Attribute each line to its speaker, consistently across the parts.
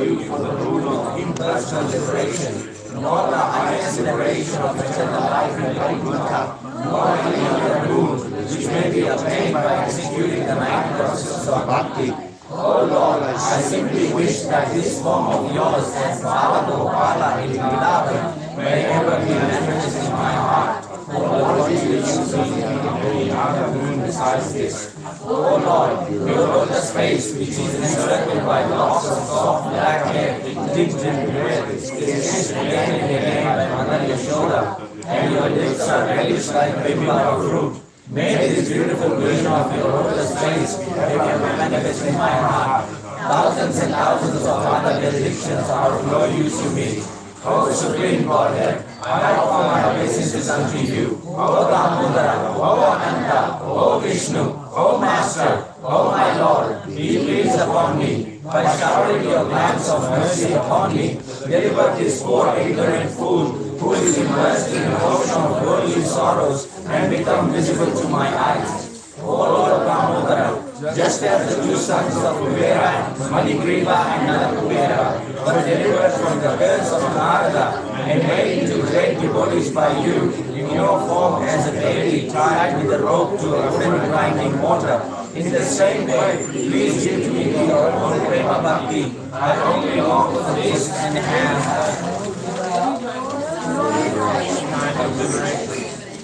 Speaker 1: you for the rule of impersonal liberation, nor the highest liberation of eternal life in Vaikuntha, nor any other rule which may be obtained by executing the nine processes of bhakti. O Lord, I simply wish that this form of yours as Bala Gopala in Vrindavan may ever be manifest in my heart. O Lord, what is the use of me any other moon besides this? O Lord, your lotus face, which is encircled by locks of soft black hair, dipped in red, is kissed again and again by Mother Yashoda, and your lips are reddish like bimba of fruit. May this beautiful vision of your lotus face ever manifest in my heart. Thousands and thousands of other benedictions are of no use to me. O Supreme Godhead, I offer my obeisances unto you. O Damodara, O Ananta, O Vishnu, O Master, O my Lord, be pleased upon me. By showering your glance of mercy upon me, deliver this poor ignorant fool who is immersed in an ocean of worldly sorrows and become visible to my eyes. O Lord Damodara, just as the two sons of Kubera, Manigriva and Nalakubera, were delivered from the curse of Narada and made into great devotees by you in your form as a deity tied with a rope to a wooden grinding mortar. In the same way, please give to me your own prema bhakti. I only long for this and have.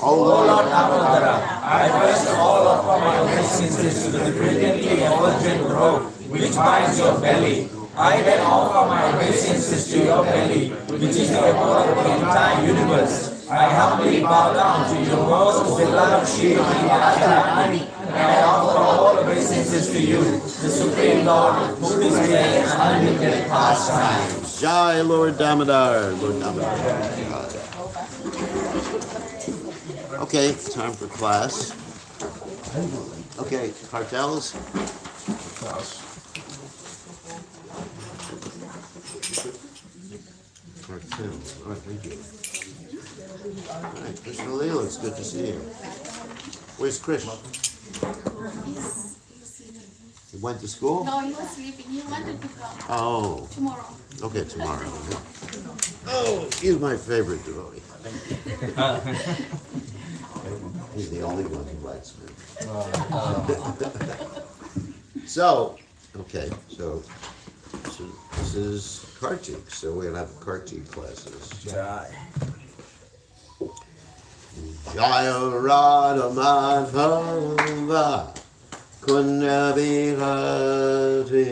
Speaker 1: O Lord Damodara, I first of all offer my obeisances to the brilliantly effulgent robe which binds your belly. I then offer my obeisances to your belly, which is the abode of the entire universe. I humbly bow down to your most beloved Shri Radharani, and I offer all obeisances to you, the Supreme Lord, who displays unlimited pastimes.
Speaker 2: Jai Lord Damodar, Lord Damodar. Okay, time for class. Okay, cartels. Cartels. All right, thank you. All right, Krishna Leela, it's good to see you. Where's Krish? He went to school?
Speaker 3: No, he was sleeping. He wanted to come.
Speaker 2: Oh.
Speaker 3: Tomorrow.
Speaker 2: Okay, tomorrow. Oh, he's my favorite devotee. He's the only one who likes me. So, okay, so this is Kartik, so we'll have Kartik classes.
Speaker 1: Jai.
Speaker 2: Jaya Radha Madhava Kunya Vihari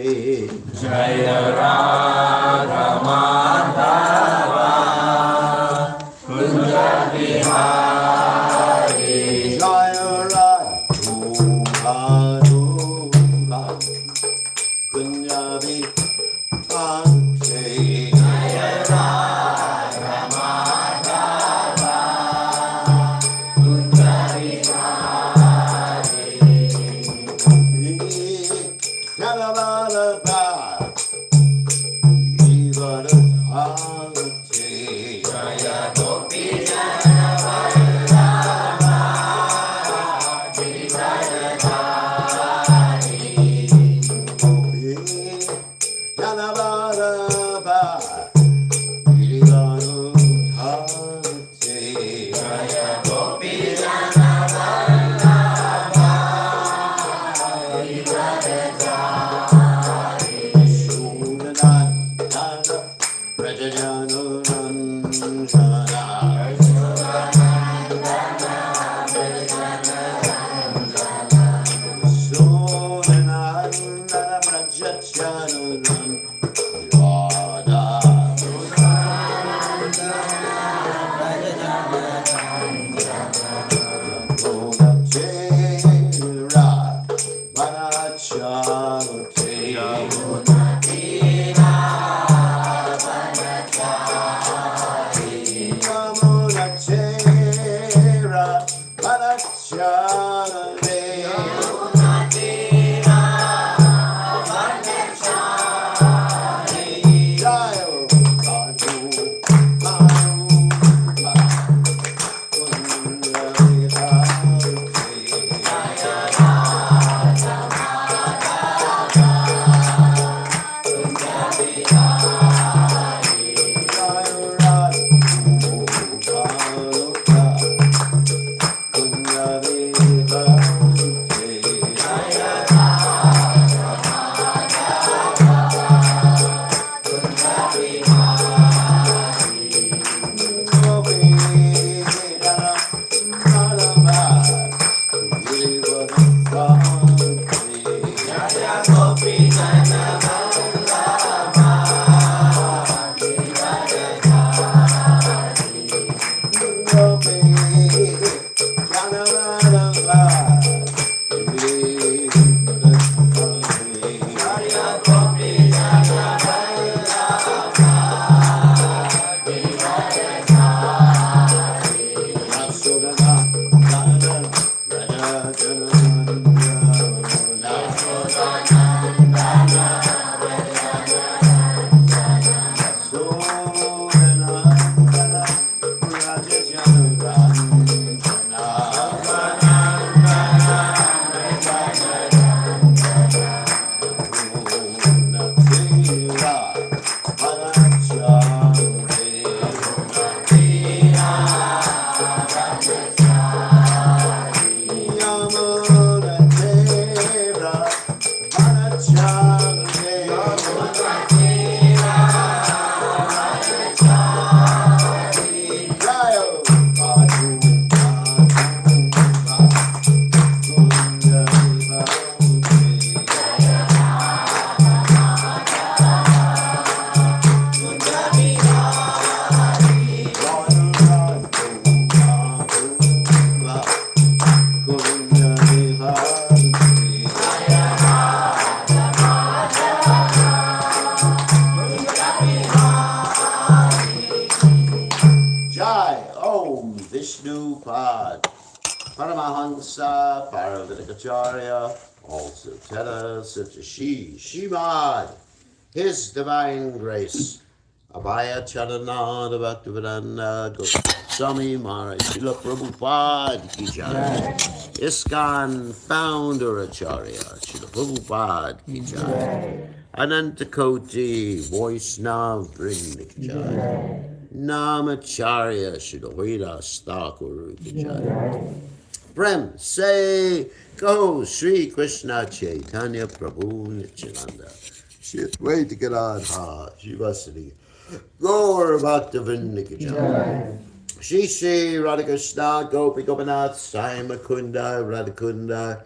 Speaker 1: Jaya Radha Madhava Kunja Vihari
Speaker 2: Jaya Radha Madhava Kunya Vihari
Speaker 1: Jaya Radha Madhava Kunja Vihari
Speaker 2: Jaya
Speaker 1: Jaya Gopi Jana Vallabha Jaya Gopi Jana Vallabha
Speaker 2: Come Paramahansa Paravatikacharya, also Teta Sachashi Shimad, His Divine Grace, Abhaya Charanada Bhaktivedanta Goswami Maharaj Srila Prabhupada Ki Jai, ISKCON Founder Acharya Srila Prabhupada Ki Jai, Anantakoti Vaishnava Vrinda Ki Jai, Namacharya Srila Vedas Thakur Ki Jai. Prem say go Sri Krishna Chaitanya Prabhu Nityananda. Shit, wait to get on Shivasati. Gaur Bhaktivinoda Ki Jai. Shri Shri Radhakrishna Gopi Gopinath Sai Mukunda Radhakunda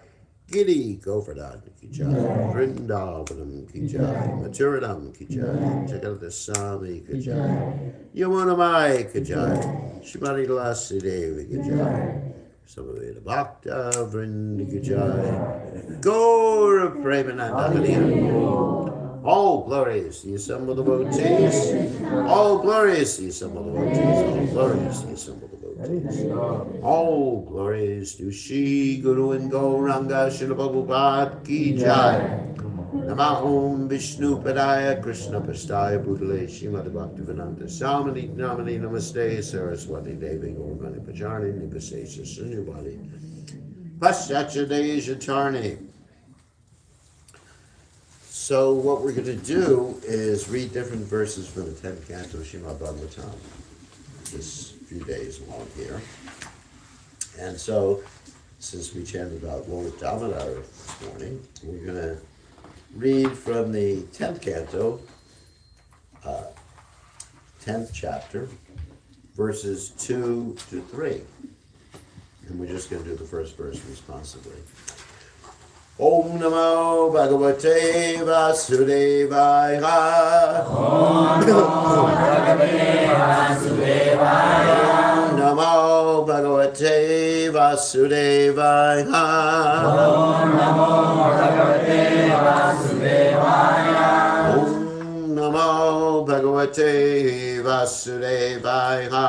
Speaker 2: Giri Govardhan Ki Jai. Vrindavanam Ki Jai. Mathuranam Ki Jai. Jagadasami Ki Jai. Yamunamai Ki Jai. Shrimati Tulasi Devi Ki Jai. Samaveda Bhakta Vrinda Ki Jai. Gaur Premananda Hariya. All glorious the assembled devotees. All glorious the assembled devotees. All glorious the assembled devotees. All glorious to Shri Guru and Gauranga Srila Prabhupada Ki Jai. Nama Om Vishnu Padaya Krishna Pastaya Bhutale Srimati Bhaktivedanta Samani Namani Namaste Saraswati Devi Gaurmani Pacharni Nipasesa Sunyavadi Paschacha Deja Charni. So what we're going to do is read different verses from the 10th canto of Srimad Bhagavatam this few days along here. And so, since we chanted about Lord Damodar this morning, we're going to read from the 10th canto, 10th chapter, verses 2 to 3. And we're just going to do the first verse responsibly. Om Namo Bhagavate Vasudevaya.
Speaker 1: Om Namo Bhagavate Vasudevaya.
Speaker 2: Om Namo Bhagavate Vasudevaya.
Speaker 1: Om Namo Bhagavate Vasudevaya.
Speaker 2: Om Namo Bhagavate Vasudevaya.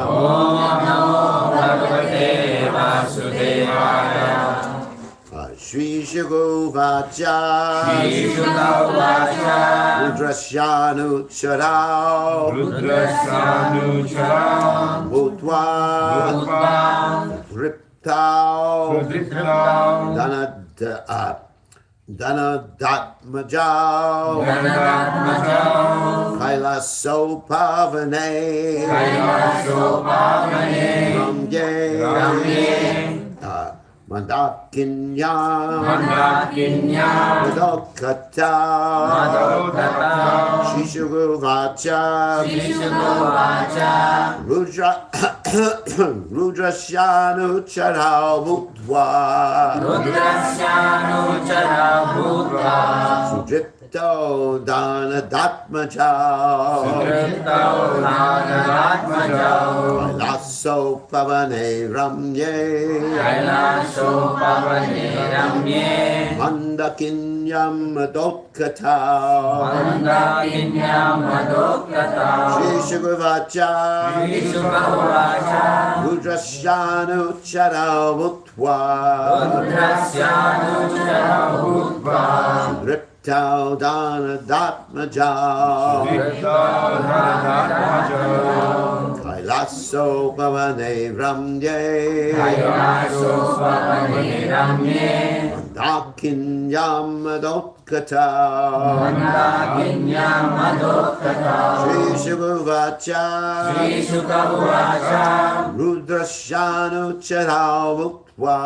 Speaker 1: Om Namo Bhagavate Vasudevaya.
Speaker 2: Shri Shri Vacha.
Speaker 1: Shri Shri Vacha.
Speaker 2: Rudrasyanu Charao.
Speaker 1: Rudrasyanu Charao.
Speaker 2: Bhutva. Riptao. Danadatmajao. Kailaso Pavane. Ramye. Mandakinya. Madokata. Shishugavacha. Rudrasyanu Charao Bhutva. Sudripto Danadatmajao. Kailaso Pavane Ramye. Mandakinyam Madokata. Shishugavacha. Rudrasyanu Charao Bhutva. Sudripto Danadatmajao. Kailaso Pavane Ramye. Mandakinyam Madokata. Shishugavacha. Rudrasyanu Charao Bhutva.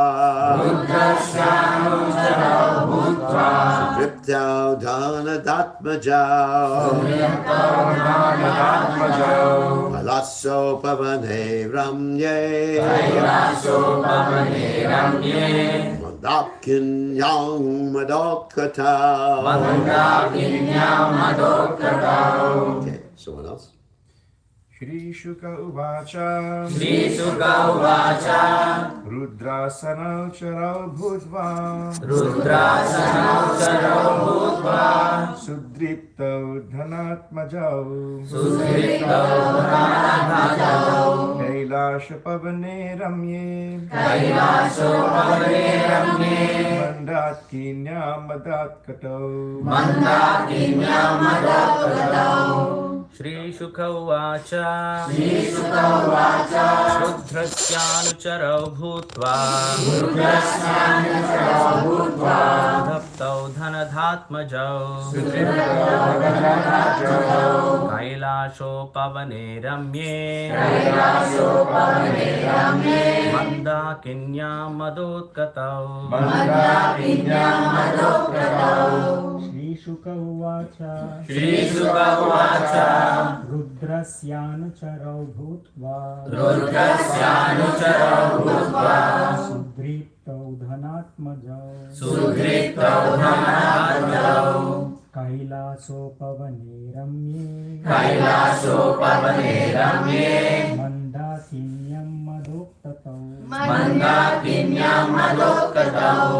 Speaker 2: Sudripto Danadatmajao. Kailaso Pavane Ramye. Mandakinyam Madokata. Okay, someone else?
Speaker 4: Shri Shuka Uvacha
Speaker 1: Shri Shuka Uvacha
Speaker 4: Rudrasana Charau Bhutva
Speaker 1: Rudrasanau Charau Bhutva
Speaker 4: Sudriptau Dhanatmajau
Speaker 1: Sudriptau Dhanatmajau
Speaker 4: Kailasha Pavane Ramye
Speaker 1: Kailasho Pavane Ramye
Speaker 4: Mandatkinya Madatkato
Speaker 1: Mandakinya Madhokatau
Speaker 5: Shri Shuka Uvacha
Speaker 1: Shri Shuka Uvacha
Speaker 5: Rudrasyanucharau Bhutva
Speaker 1: Rudrasyanucharau Bhutva
Speaker 5: Dhaptau Dhanadhatmajau
Speaker 1: Dhanatmajau
Speaker 5: Kailasho Pavane Ramye
Speaker 1: Kailasho Pavane Ramye
Speaker 5: Mandakinya Madotkatau
Speaker 1: Mandakinya Madhokatau
Speaker 6: Shri Shuka Uvacha
Speaker 1: Shri Shuka Uvacha
Speaker 6: Rudrasyanucharau Bhutva
Speaker 1: Rudrasyanucharau Bhutva
Speaker 6: Sudriptau Dhanatmajau
Speaker 1: Sudriptau Dhanatmajau
Speaker 6: Kailaso Pavane Ramye
Speaker 1: Kailasho Pavane Ramye
Speaker 6: Mandakinyam Madoktatau
Speaker 1: Mandakinyam Madhokatau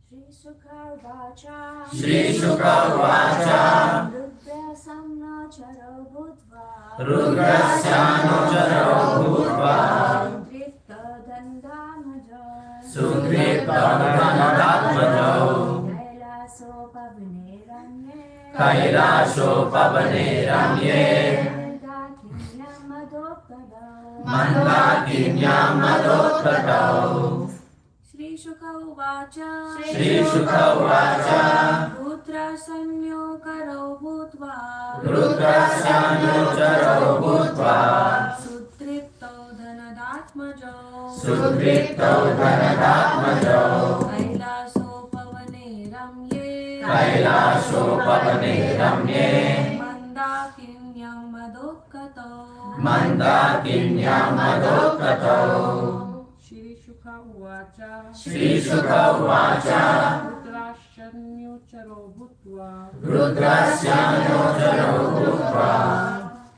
Speaker 7: Shri Sukha Vacha
Speaker 1: Shri Shuka Uvacha
Speaker 7: Rudrasamna Charo Bhutva
Speaker 1: Rudrasyanucharau Bhutva
Speaker 7: Sudripta Dandamaja
Speaker 1: Sudriptau Dhanatmajau
Speaker 7: Kailaso Pavane Ramye
Speaker 1: Kailasho Pavane Ramye
Speaker 7: Mandakinyam Madokadau
Speaker 1: Mandakinyam Madhokatau
Speaker 7: Shri Sukha Vacha
Speaker 1: Shri Shuka Uvacha
Speaker 7: Rudrasamyo Karo Bhutva
Speaker 1: Rudrasyanucharau Bhutva
Speaker 7: Sudripta Dhanatmajau
Speaker 1: Sudriptau Dhanatmajau
Speaker 7: Kailaso Pavane Ramye
Speaker 1: Kailasho Pavane Ramye
Speaker 7: Mandakinyam Madokatau
Speaker 1: Mandakinyam Madhokatau
Speaker 8: Shri Shuka Uvacha
Speaker 1: Shri Shuka Uvacha
Speaker 8: Rudrasyanucharau Bhutva
Speaker 1: Rudrasyanucharau Bhutva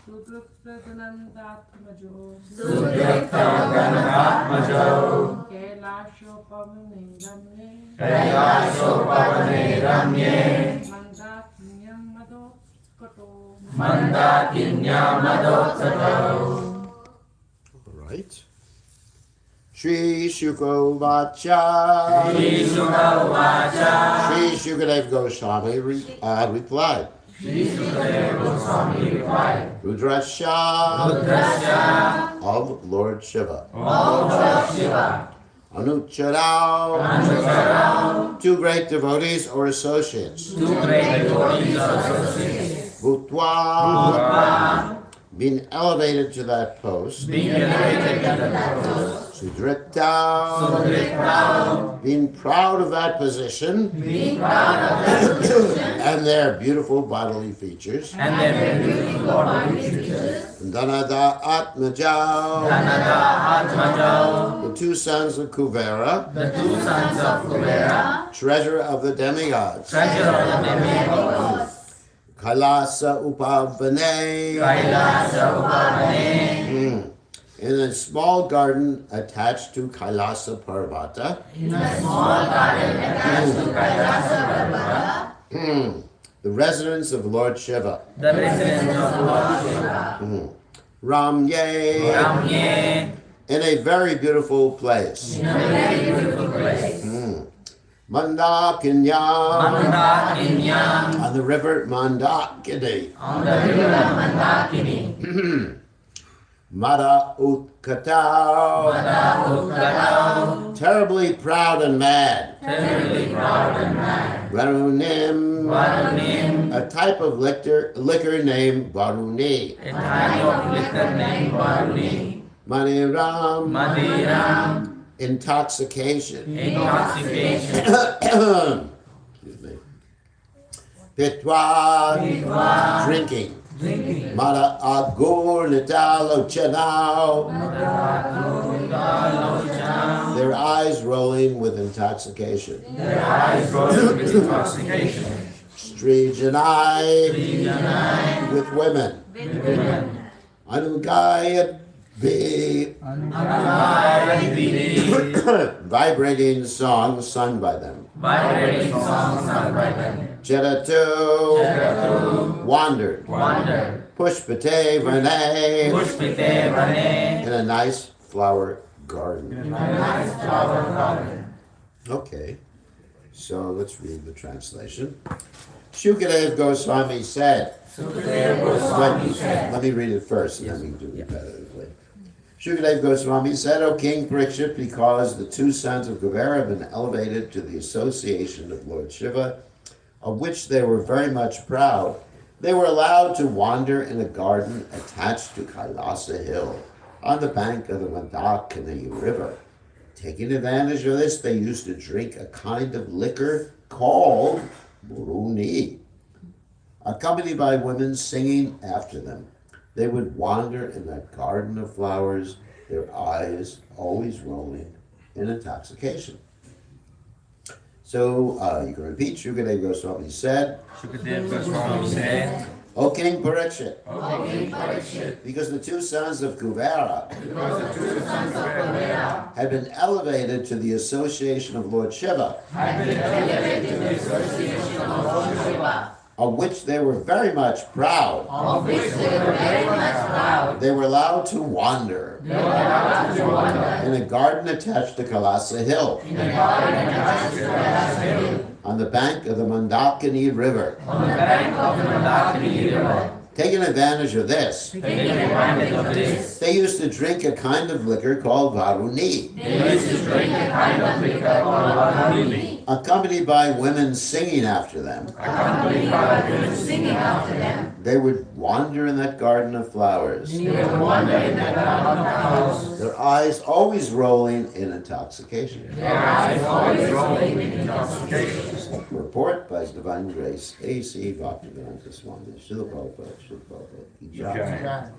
Speaker 8: Sudriptadanandatmajau
Speaker 1: Sudriptau Dhanatmajau
Speaker 8: Kailasho Pavane Ramye
Speaker 1: Kailasho Pavane Ramye
Speaker 8: Mandakinyam Madokatau
Speaker 1: Mandakinyam Madhokatau
Speaker 2: All right. Shri Shuka Uvacha
Speaker 1: Shri Shuka Uvacha
Speaker 2: Shri Shukadev Goswami replied.
Speaker 1: Shri Sukadeva Goswami replied
Speaker 2: Rudrasya
Speaker 1: Rudrasya
Speaker 2: of Lord Shiva.
Speaker 1: of Lord Shiva
Speaker 2: Anucharau,
Speaker 1: Anucharau
Speaker 2: two great devotees or associates.
Speaker 1: two great devotees or associates
Speaker 2: Bhutva, being elevated to that post.
Speaker 1: being elevated to the post
Speaker 2: Sudripta,
Speaker 1: Sudriptau
Speaker 2: being proud of that position
Speaker 1: being proud of their position
Speaker 2: and their beautiful bodily features.
Speaker 1: and their beautiful bodily features
Speaker 2: Dhanada Atmajau,
Speaker 1: Dhanata Atmajau
Speaker 2: the two sons of Kuvera,
Speaker 1: the two sons of Kuvera
Speaker 2: treasure of the demigods.
Speaker 1: treasure of the demigods
Speaker 2: Kailasa Upavane,
Speaker 1: Kailasa Upavane
Speaker 2: in a small garden attached to Kailasa Parvata,
Speaker 1: in a small garden attached to Kailasa Parvata
Speaker 2: the residence of Lord Shiva.
Speaker 1: the residence of Lord Shiva
Speaker 2: Ramye,
Speaker 1: Ramye
Speaker 2: in a very beautiful place.
Speaker 1: in a very beautiful place
Speaker 2: Mandakinya,
Speaker 1: Mandakinyam
Speaker 2: on the river Mandakini.
Speaker 1: on the river Mandakini
Speaker 2: Mada Utkatau,
Speaker 1: Madhukatau
Speaker 2: terribly proud and mad.
Speaker 1: terribly proud and mad
Speaker 2: Varunim,
Speaker 1: Varunim
Speaker 2: a type of liquor named Varuni.
Speaker 1: a type of liquor named Varuni
Speaker 2: Maniram,
Speaker 1: Madiram
Speaker 2: intoxication.
Speaker 1: intoxication
Speaker 2: Excuse me. Pitwa,
Speaker 1: Pitwa,
Speaker 2: drinking.
Speaker 1: drinking
Speaker 2: Mada Agur Nitalo Chanao, their eyes rolling with intoxication.
Speaker 1: their eyes rolling with intoxication
Speaker 2: Strejanai,
Speaker 1: Janai
Speaker 2: with women. Anugayat Be, vibrating songs sung by them.
Speaker 1: Vibrating songs sung by them.
Speaker 2: Cheratu, wandered.
Speaker 1: Wandered.
Speaker 2: Pushpate Rene,
Speaker 1: Pushpite Rane.
Speaker 2: in a nice flower garden.
Speaker 1: Nice flower garden.
Speaker 2: Okay, so let's read the translation. Shukadev Goswami said,
Speaker 1: Sukadeva Goswami said.
Speaker 2: let me read it first and then we can do it repetitively. Shukadev Goswami said, O King Parikshit, because the two sons of Kuvera have been elevated to the association of Lord Shiva, of which they were very much proud, they were allowed to wander in a garden attached to Kailasa Hill on the bank of the Mandakini River. Taking advantage of this, they used to drink a kind of liquor called Muruni, accompanied by women singing after them. They would wander in that garden of flowers, their eyes always rolling in intoxication. So you can repeat. Shukadev Goswami said,
Speaker 5: Shukadev Goswami said,
Speaker 2: O King Parikshit,
Speaker 1: O King Parikshit.
Speaker 2: because the two sons of Kuvera
Speaker 1: Because the two sons of Kuvera
Speaker 2: had been elevated to the association of Lord Shiva,
Speaker 1: had been elevated to the association of Lord Shiva,
Speaker 2: of which they were very much proud,
Speaker 1: of which they were very much proud.
Speaker 2: they were allowed to wander
Speaker 1: They were allowed to wander
Speaker 2: in a garden attached to Kailasa Hill
Speaker 1: in the garden attached to Kailash Hill,
Speaker 2: on the bank of the Mandakini River.
Speaker 1: on the bank of the Mandakini River.
Speaker 2: Taking advantage of this,
Speaker 1: Taking advantage of this,
Speaker 2: they used to drink a kind of liquor called Varuni,
Speaker 1: they used to drink a kind of liquor called Varuni,
Speaker 2: accompanied by women singing after them.
Speaker 1: accompanied by women singing after them.
Speaker 2: They would wander in that garden of flowers,
Speaker 1: They would wander in the garden of flowers,
Speaker 2: their eyes always rolling in intoxication.
Speaker 1: their eyes always rolling in intoxication.
Speaker 2: Report by His Divine Grace, A.C. Bhaktivedanta Swami, Srila Prabhupada, Srila Prabhupada. Ki Jai.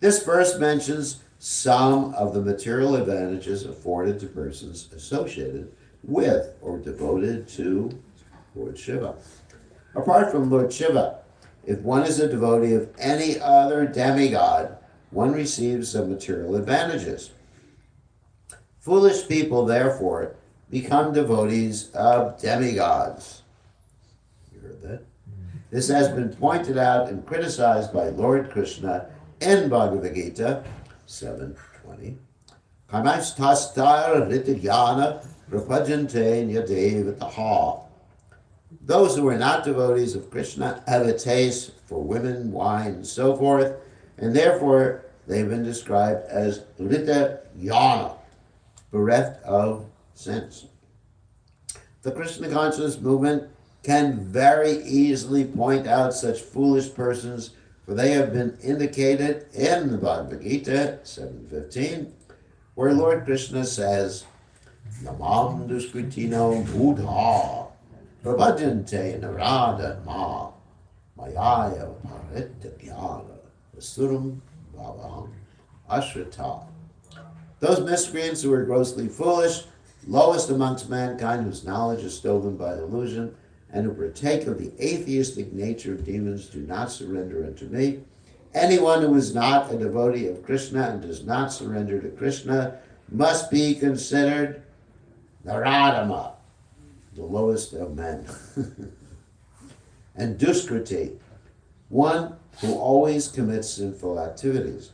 Speaker 2: This verse mentions some of the material advantages afforded to persons associated with or devoted to Lord Shiva. Apart from Lord Shiva, if one is a devotee of any other demigod, one receives some material advantages. Foolish people, therefore, become devotees of demigods. You heard that? This has been pointed out and criticized by Lord Krishna in Bhagavad Gita 7:20. Kamashtastar ritigyana prapajante nyadevataha. Those who are not devotees of Krishna have a taste for women, wine, and so forth, and therefore they've been described as rita yana, bereft of sense. The Krishna consciousness movement can very easily point out such foolish persons, for they have been indicated in the Bhagavad Gita 7:15, where Lord Krishna says, Namam duskritino buddha prabhajante narada ma mayaya parita jnana vasuram bhavaham ashrita. Those miscreants who are grossly foolish, lowest amongst mankind, whose knowledge is stolen by illusion, and who partake of the atheistic nature of demons, do not surrender unto me. Anyone who is not a devotee of Krishna and does not surrender to Krishna must be considered Naradama, the lowest of men. And Duskriti, one who always commits sinful activities.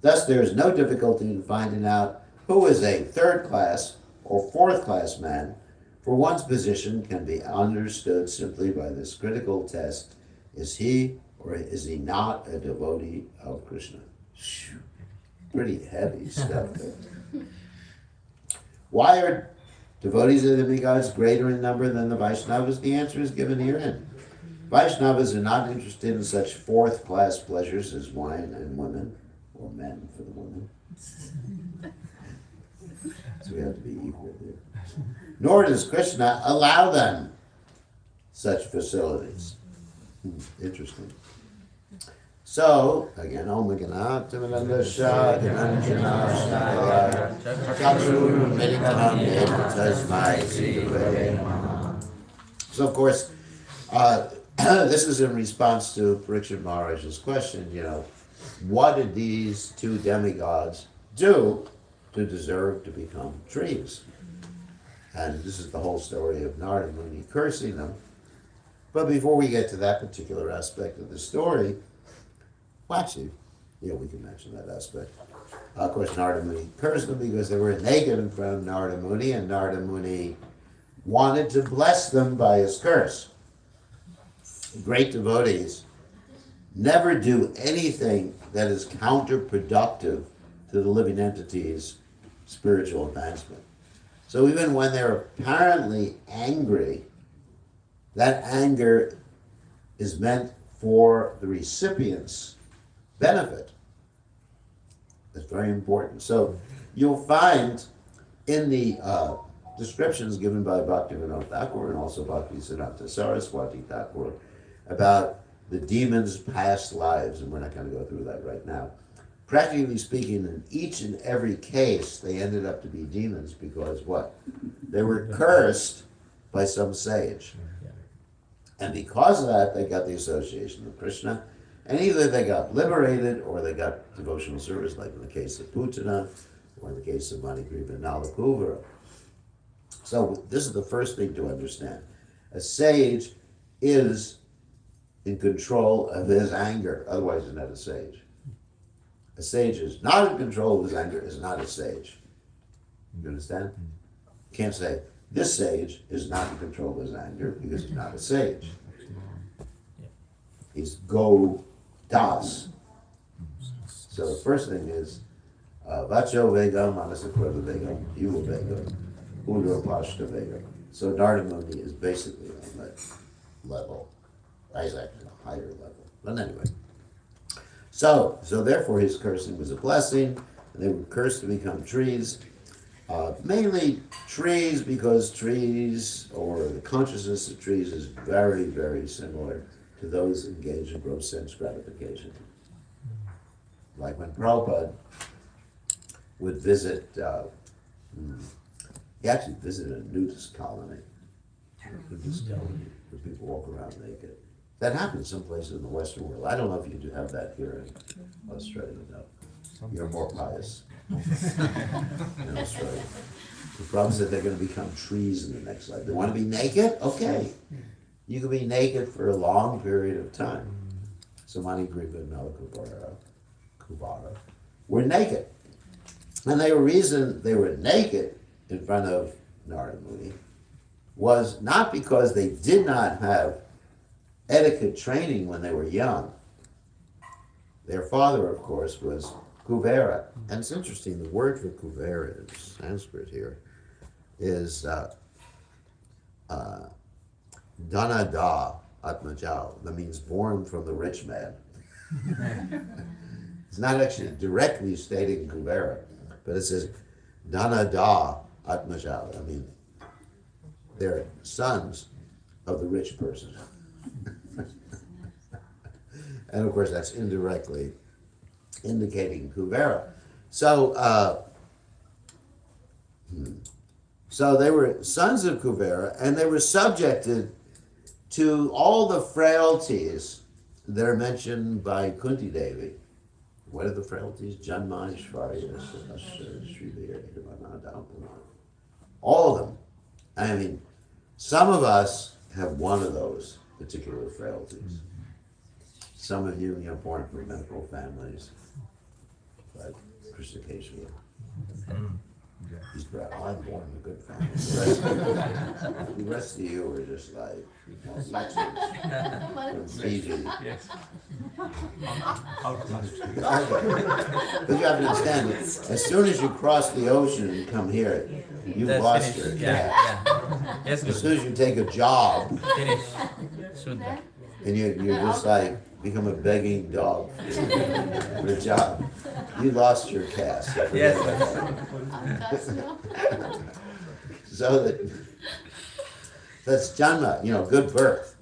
Speaker 2: Thus, there is no difficulty in finding out who is a third-class or fourth-class man, for one's position can be understood simply by this critical test. Is he or is he not a devotee of Krishna? Pretty heavy stuff there. Why are devotees of the demigods greater in number than the Vaishnavas? The answer is given herein. Vaishnavas are not interested in such fourth-class pleasures as wine and women, or men for the women. So we have to be equal there. Nor does Krishna allow them such facilities. Interesting. So, again, Om Ganata Manandasha Gananjana Shnaya Chakru Meditanam Tasmai. So, of course, this is in response to Parikshit Maharaj's question, what did these two demigods do to deserve to become trees? And this is the whole story of Narada Muni cursing them. But before we get to that particular aspect of the story, well, actually, we can mention that aspect. Of course, Narada Muni cursed them because they were naked in front of Narada Muni, and Narada Muni wanted to bless them by his curse. Great devotees never do anything that is counterproductive to the living entity's spiritual advancement. So even when they're apparently angry, that anger is meant for the recipient's benefit. It's very important. So you'll find in the descriptions given by Bhaktivinoda Thakur and also Bhaktisiddhanta Saraswati Thakur about the demons' past lives, and we're not going to go through that right now. Practically speaking, in each and every case, they ended up to be demons because what? They were cursed by some sage. And because of that, they got the association of Krishna, and either they got liberated or they got devotional service, like in the case of Putana, or in the case of Manigriva and Nalakuvara. So this is the first thing to understand. A sage is in control of his anger, otherwise he's not a sage. A sage is not in control of his anger, is not a sage. You understand? You can't say, this sage is not in control of his anger because he's not a sage. He's go das. So the first thing is, vacho vega, manasa krava vega, yuva vega, udra pashta vega. So Narada Muni is basically on that level. He's actually a higher level. But anyway. So therefore his cursing was a blessing, and they were cursed to become trees. Mainly trees, because trees, or the consciousness of trees, is very, very similar to those engaged in gross sense gratification. Like when Prabhupada would visit, he actually visited a nudist colony. Where people walk around naked. That happens someplace in the Western world. I don't know if you do have that here in Australia, no. You're more pious in Australia. The problem is that they're going to become trees in the next life. They want to be naked? Okay. You can be naked for a long period of time. So Manigriva and Nalakuvara were naked. And the reason they were naked in front of Narada Muni was not because they did not have etiquette training when they were young. Their father, of course, was Kuvera. And it's interesting, the word for Kuvera in Sanskrit here is Dhanada Atmajao. That means born from the rich man. It's not actually directly stating Kuvera, but it says Dhanada Atmajao. I mean, they're sons of the rich person. And of course, that's indirectly indicating Kuvera. So they were sons of Kuvera, and they were subjected to all the frailties that are mentioned by Kunti Devi. What are the frailties? Janma, Shvarya, all of them. I mean, some of us have one of those particular frailties. Some of you, born from medical families, like Krishna Keshava. He's proud. I'm born in a good family. The rest of you are just like legends from Fiji.
Speaker 5: Yes.
Speaker 2: But you have to understand, as soon as you cross the ocean and come here, you've
Speaker 5: That's
Speaker 2: lost
Speaker 5: finished.
Speaker 2: your caste.
Speaker 5: Yeah. Yes,
Speaker 2: As soon as you take a job,
Speaker 5: finish. Shuddha.
Speaker 2: and you're just like become a begging dog for a job, you lost your caste.
Speaker 5: Yes.
Speaker 2: So that's Janma, good birth.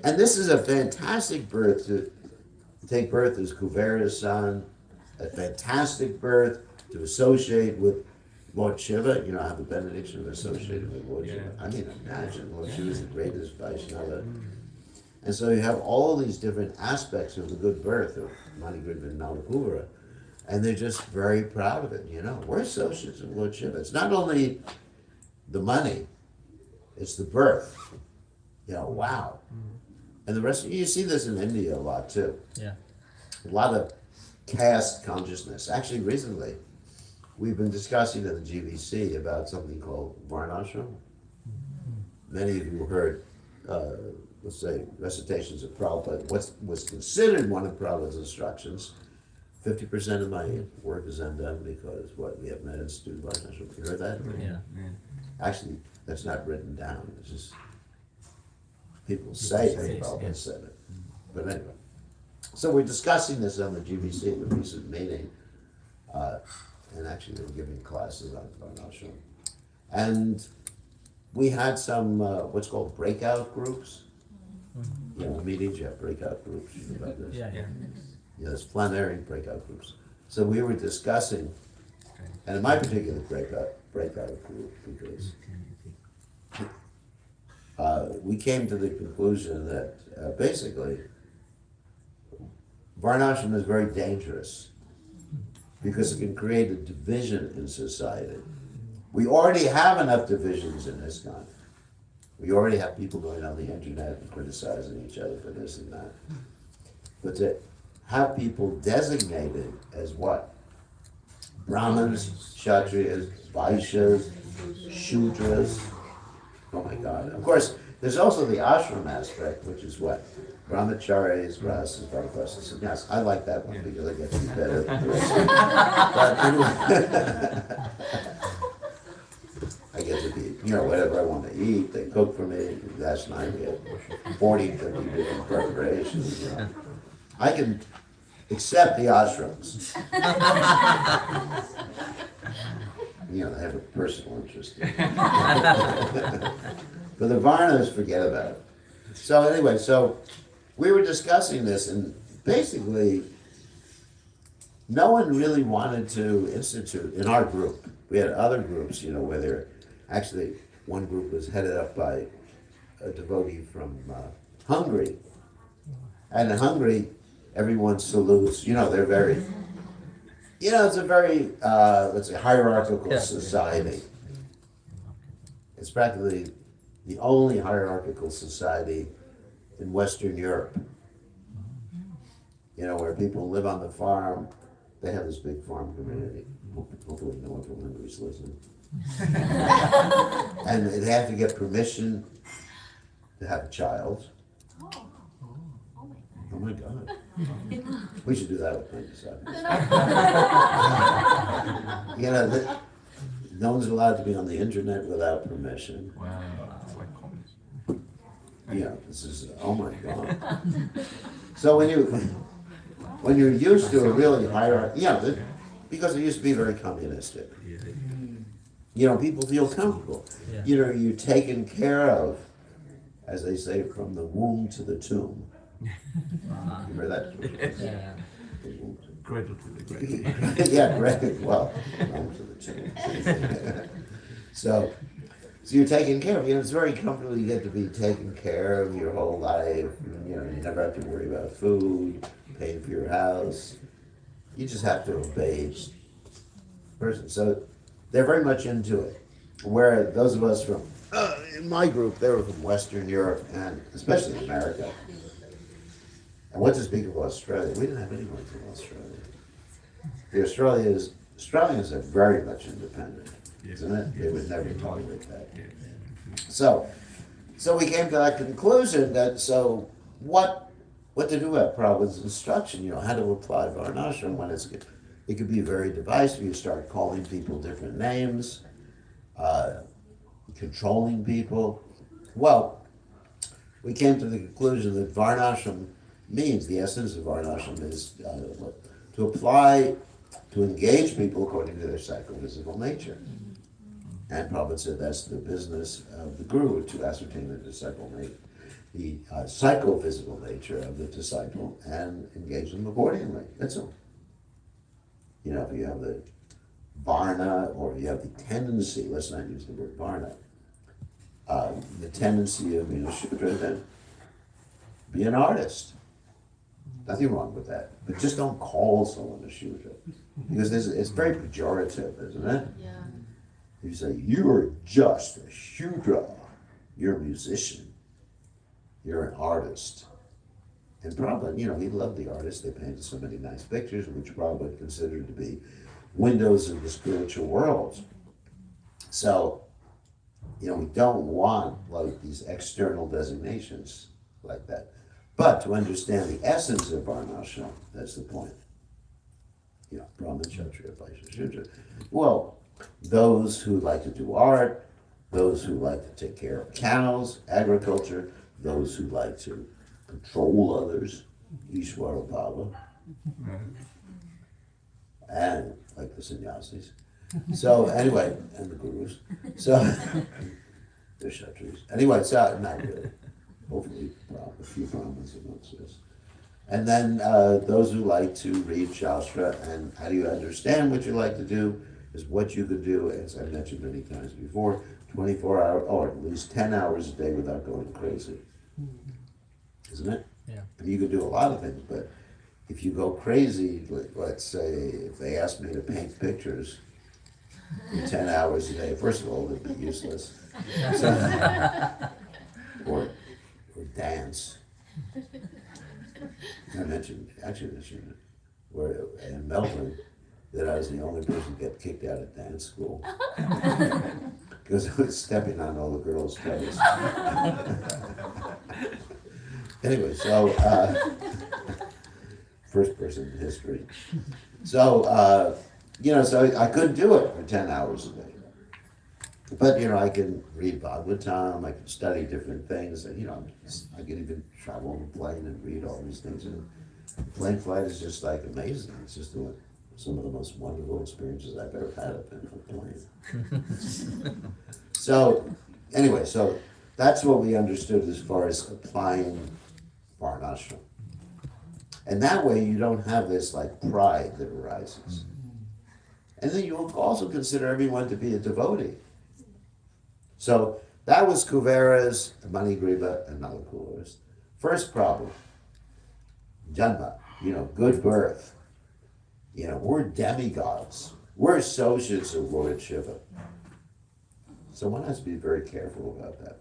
Speaker 2: And this is a fantastic birth to take birth as Kuvera's son, a fantastic birth to associate with Lord Shiva, have the benediction of associating with Lord Shiva. I mean, imagine Lord Shiva is the greatest Vaishnava. And so you have all these different aspects of the good birth of Manigriva and Nalakuvara, and they're just very proud of it, you know. We're associates of Lord Shiva. It's not only the money, it's the birth. You know, wow. And the rest, you see this in India a lot too.
Speaker 5: Yeah.
Speaker 2: A lot of caste consciousness. Actually, recently, we've been discussing at the GBC about something called Varnashram. Many of you heard, let's say, recitations of Prabhupada. What was considered one of Prabhupada's instructions, 50% of my work is undone because we have men institute Varnashram. You heard that?
Speaker 5: Yeah.
Speaker 2: Actually, that's not written down. It's just people say that Prabhupada
Speaker 5: yeah.
Speaker 2: said it. But anyway. So we're discussing this on the GBC, the recent meeting. And actually they were giving classes on Varnashram. And we had some, what's called breakout groups. You know, meetings, you have breakout groups. You know about this?
Speaker 5: Yeah, yeah.
Speaker 2: Yeah, there's plenary breakout groups. So we were discussing, and in my particular breakout group, because we came to the conclusion that basically Varnashram is very dangerous because it can create a division in society. We already have enough divisions in ISKCON. We already have people going on the internet and criticizing each other for this and that. But to have people designated as what? Brahmins, Kshatriyas, Vaishyas, Shudras. Oh my God. Of course, there's also the ashram aspect, which is what? Brahmacharis, Grasas, Vaishyas, and yes, I like that one because I get to be better at the rest. But anyway, I get to be, you know, whatever I want to eat, they cook for me. Last night we had 40, 50 different preparations. You know. I can accept the ashrams. You know, they have a personal interest in it. But the Varnas, forget about it. So anyway, so we were discussing this, and basically, no one really wanted to institute, in our group, we had other groups, you know, where they're, actually, one group was headed up by a devotee from Hungary. And in Hungary, everyone salutes, you know, they're very, you know, it's a very, let's say, hierarchical society. It's practically the only hierarchical society in Western Europe. You know, where people live on the farm, they have this big farm community. Hopefully no one from Hungary is listening. And they have to get permission to have a child. Oh my God. We should do that with Pankasad. You know, no one's allowed to be on the internet without permission.
Speaker 5: Wow.
Speaker 4: It's like communism.
Speaker 2: Yeah, this is, oh my God. So when you're used to a really hierarchy, yeah, because it used to be very communistic. You know, people feel comfortable.
Speaker 5: Yeah.
Speaker 2: You know, you're taken care of, as they say, from the womb to the tomb. You heard that?
Speaker 5: Yeah.
Speaker 4: Cradle to the grave.
Speaker 2: Yeah, right. Well, womb to the tomb. So you're taken care of. You know, it's very comfortable. You get to be taken care of your whole life. You know, you never have to worry about food, paying for your house. You just have to obey each person. So they're very much into it. Where those of us from, in my group, they were from Western Europe and especially America. And what to speak of Australia? We didn't have anyone from Australia. The Australians are very much independent, isn't it? They would never tolerate that. So we came to that conclusion that, so what to do about Prabhupada's instruction, you know, how to apply Varnashram when it could be very divisive. You start calling people different names, controlling people. Well, we came to the conclusion that Varnashram means, the essence of Varnashram is to apply, to engage people according to their psychophysical nature. And Prabhupada said that's the business of the guru, to ascertain the psychophysical nature of the disciple and engage them accordingly. That's all. You know, if you have the varna, or you have the tendency, let's not use the word varna, the tendency of being a Shudra, then be an artist. Nothing wrong with that. But just don't call someone a shooter. Because it's very pejorative, isn't it?
Speaker 3: Yeah.
Speaker 2: You say, you're just a shooter. You're a musician. You're an artist. And probably, he loved the artists. They painted so many nice pictures, which probably considered to be windows of the spiritual world. So, we don't want like these external designations like that. But to understand the essence of Varnashram, that's the point. Brahman, Kshatriya, Vaishya, Shudra. Well, those who like to do art, those who like to take care of cows, agriculture, those who like to control others, Ishvara Bhava, and like the sannyasis. So anyway, and the gurus. So the Kshatriyas. Anyway, so not really. Hopefully a few Brahmins amongst us. And then those who like to read Shastra, and how do you understand what you like to do, is what you could do, as I mentioned many times before, 24 hours, or at least 10 hours a day without going crazy. Isn't it?
Speaker 5: Yeah.
Speaker 2: And you could do a lot of things, but if you go crazy, let's say, if they asked me to paint pictures for 10 hours a day, first of all, it'd be useless. So, or dance. I mentioned where in Melbourne that I was the only person to get kicked out of dance school because I was stepping on all the girls' toes. Anyway, so first person in history. So so I couldn't do it for 10 hours a day. But I can read Bhagavatam, I can study different things, and I can even travel on a plane and read all these things. And plane flight is just like amazing. It's just some of the most wonderful experiences I've ever had up in a plane. So anyway, so that's what we understood as far as applying Varnashram. And that way you don't have this like pride that arises. And then you also consider everyone to be a devotee. So that was Kuvera's, Manigriva, and Nalakula's first problem. Janma, good birth. We're demigods. We're associates of Lord Shiva. So one has to be very careful about that.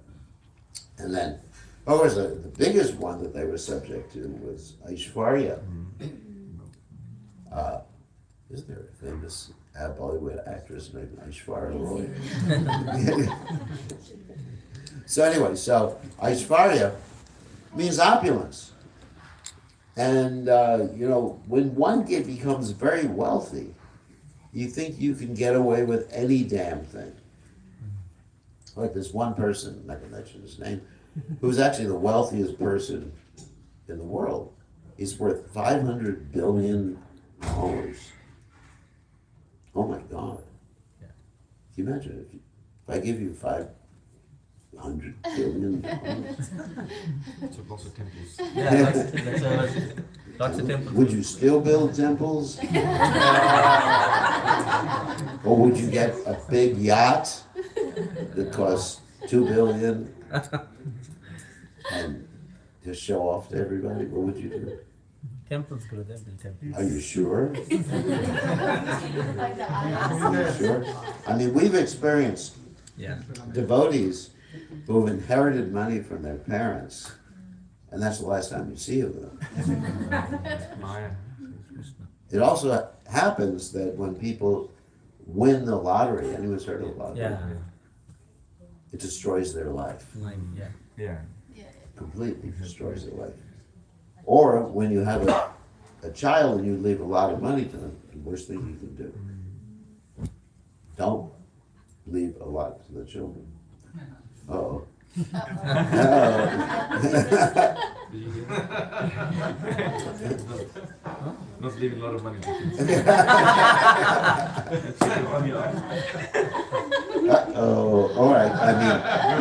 Speaker 2: And then, of course, the biggest one that they were subject to was Aishwarya. Isn't there a famous Bollywood actress named Aishwarya Roy? So anyway, Aishwarya means opulence. And, when one becomes very wealthy, you think you can get away with any damn thing. Like this one person, I'm not going to mention his name, who's actually the wealthiest person in the world. He's worth $500 billion. Oh my God.
Speaker 5: Yeah.
Speaker 2: Can you imagine if I give you $500 billion?
Speaker 4: It's a lots of temples.
Speaker 5: Yeah, lots of temples.
Speaker 2: Would you still build temples? Or would you get a big yacht that costs $2 billion and just show off to everybody? What would you do?
Speaker 5: Temples, Gurudev, temples.
Speaker 2: Are you sure?
Speaker 3: Like the eyes.
Speaker 2: Are you sure? I mean, we've experienced
Speaker 5: Yeah.
Speaker 2: devotees who've inherited money from their parents, and that's the last time you see of them.
Speaker 4: Maya.
Speaker 2: It also happens that when people win the lottery, anyone's heard of the lottery?
Speaker 5: Yeah.
Speaker 2: It destroys their life.
Speaker 5: Yeah.
Speaker 4: Yeah.
Speaker 3: Yeah.
Speaker 2: Completely destroys their life. Or when you have a child and you leave a lot of money to them, the worst thing you can do. Don't leave a lot to the children. Uh-oh.
Speaker 4: Not leaving a lot of money.
Speaker 2: Uh-oh, all right, I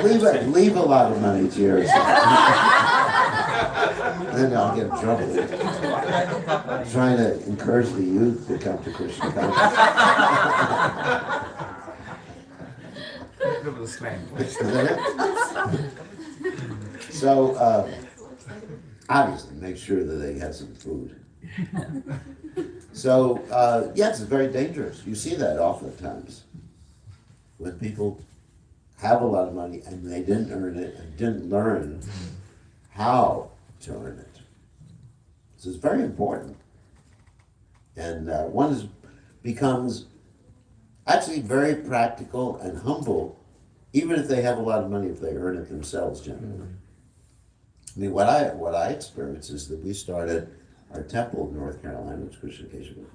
Speaker 2: mean, leave a lot of money to yourself. Then I'll get in trouble. Trying to encourage the youth to come to Krishna consciousness.
Speaker 4: That was a slang.
Speaker 2: Is that it? So, obviously make sure that they have some food. So, yes, it's very dangerous. You see that oftentimes. When people have a lot of money and they didn't earn it and didn't learn how to earn it. So it's very important. And becomes actually very practical and humble, even if they have a lot of money, if they earn it themselves generally. I mean, what I experienced is that we started our temple in North Carolina, which Krishna Goswami,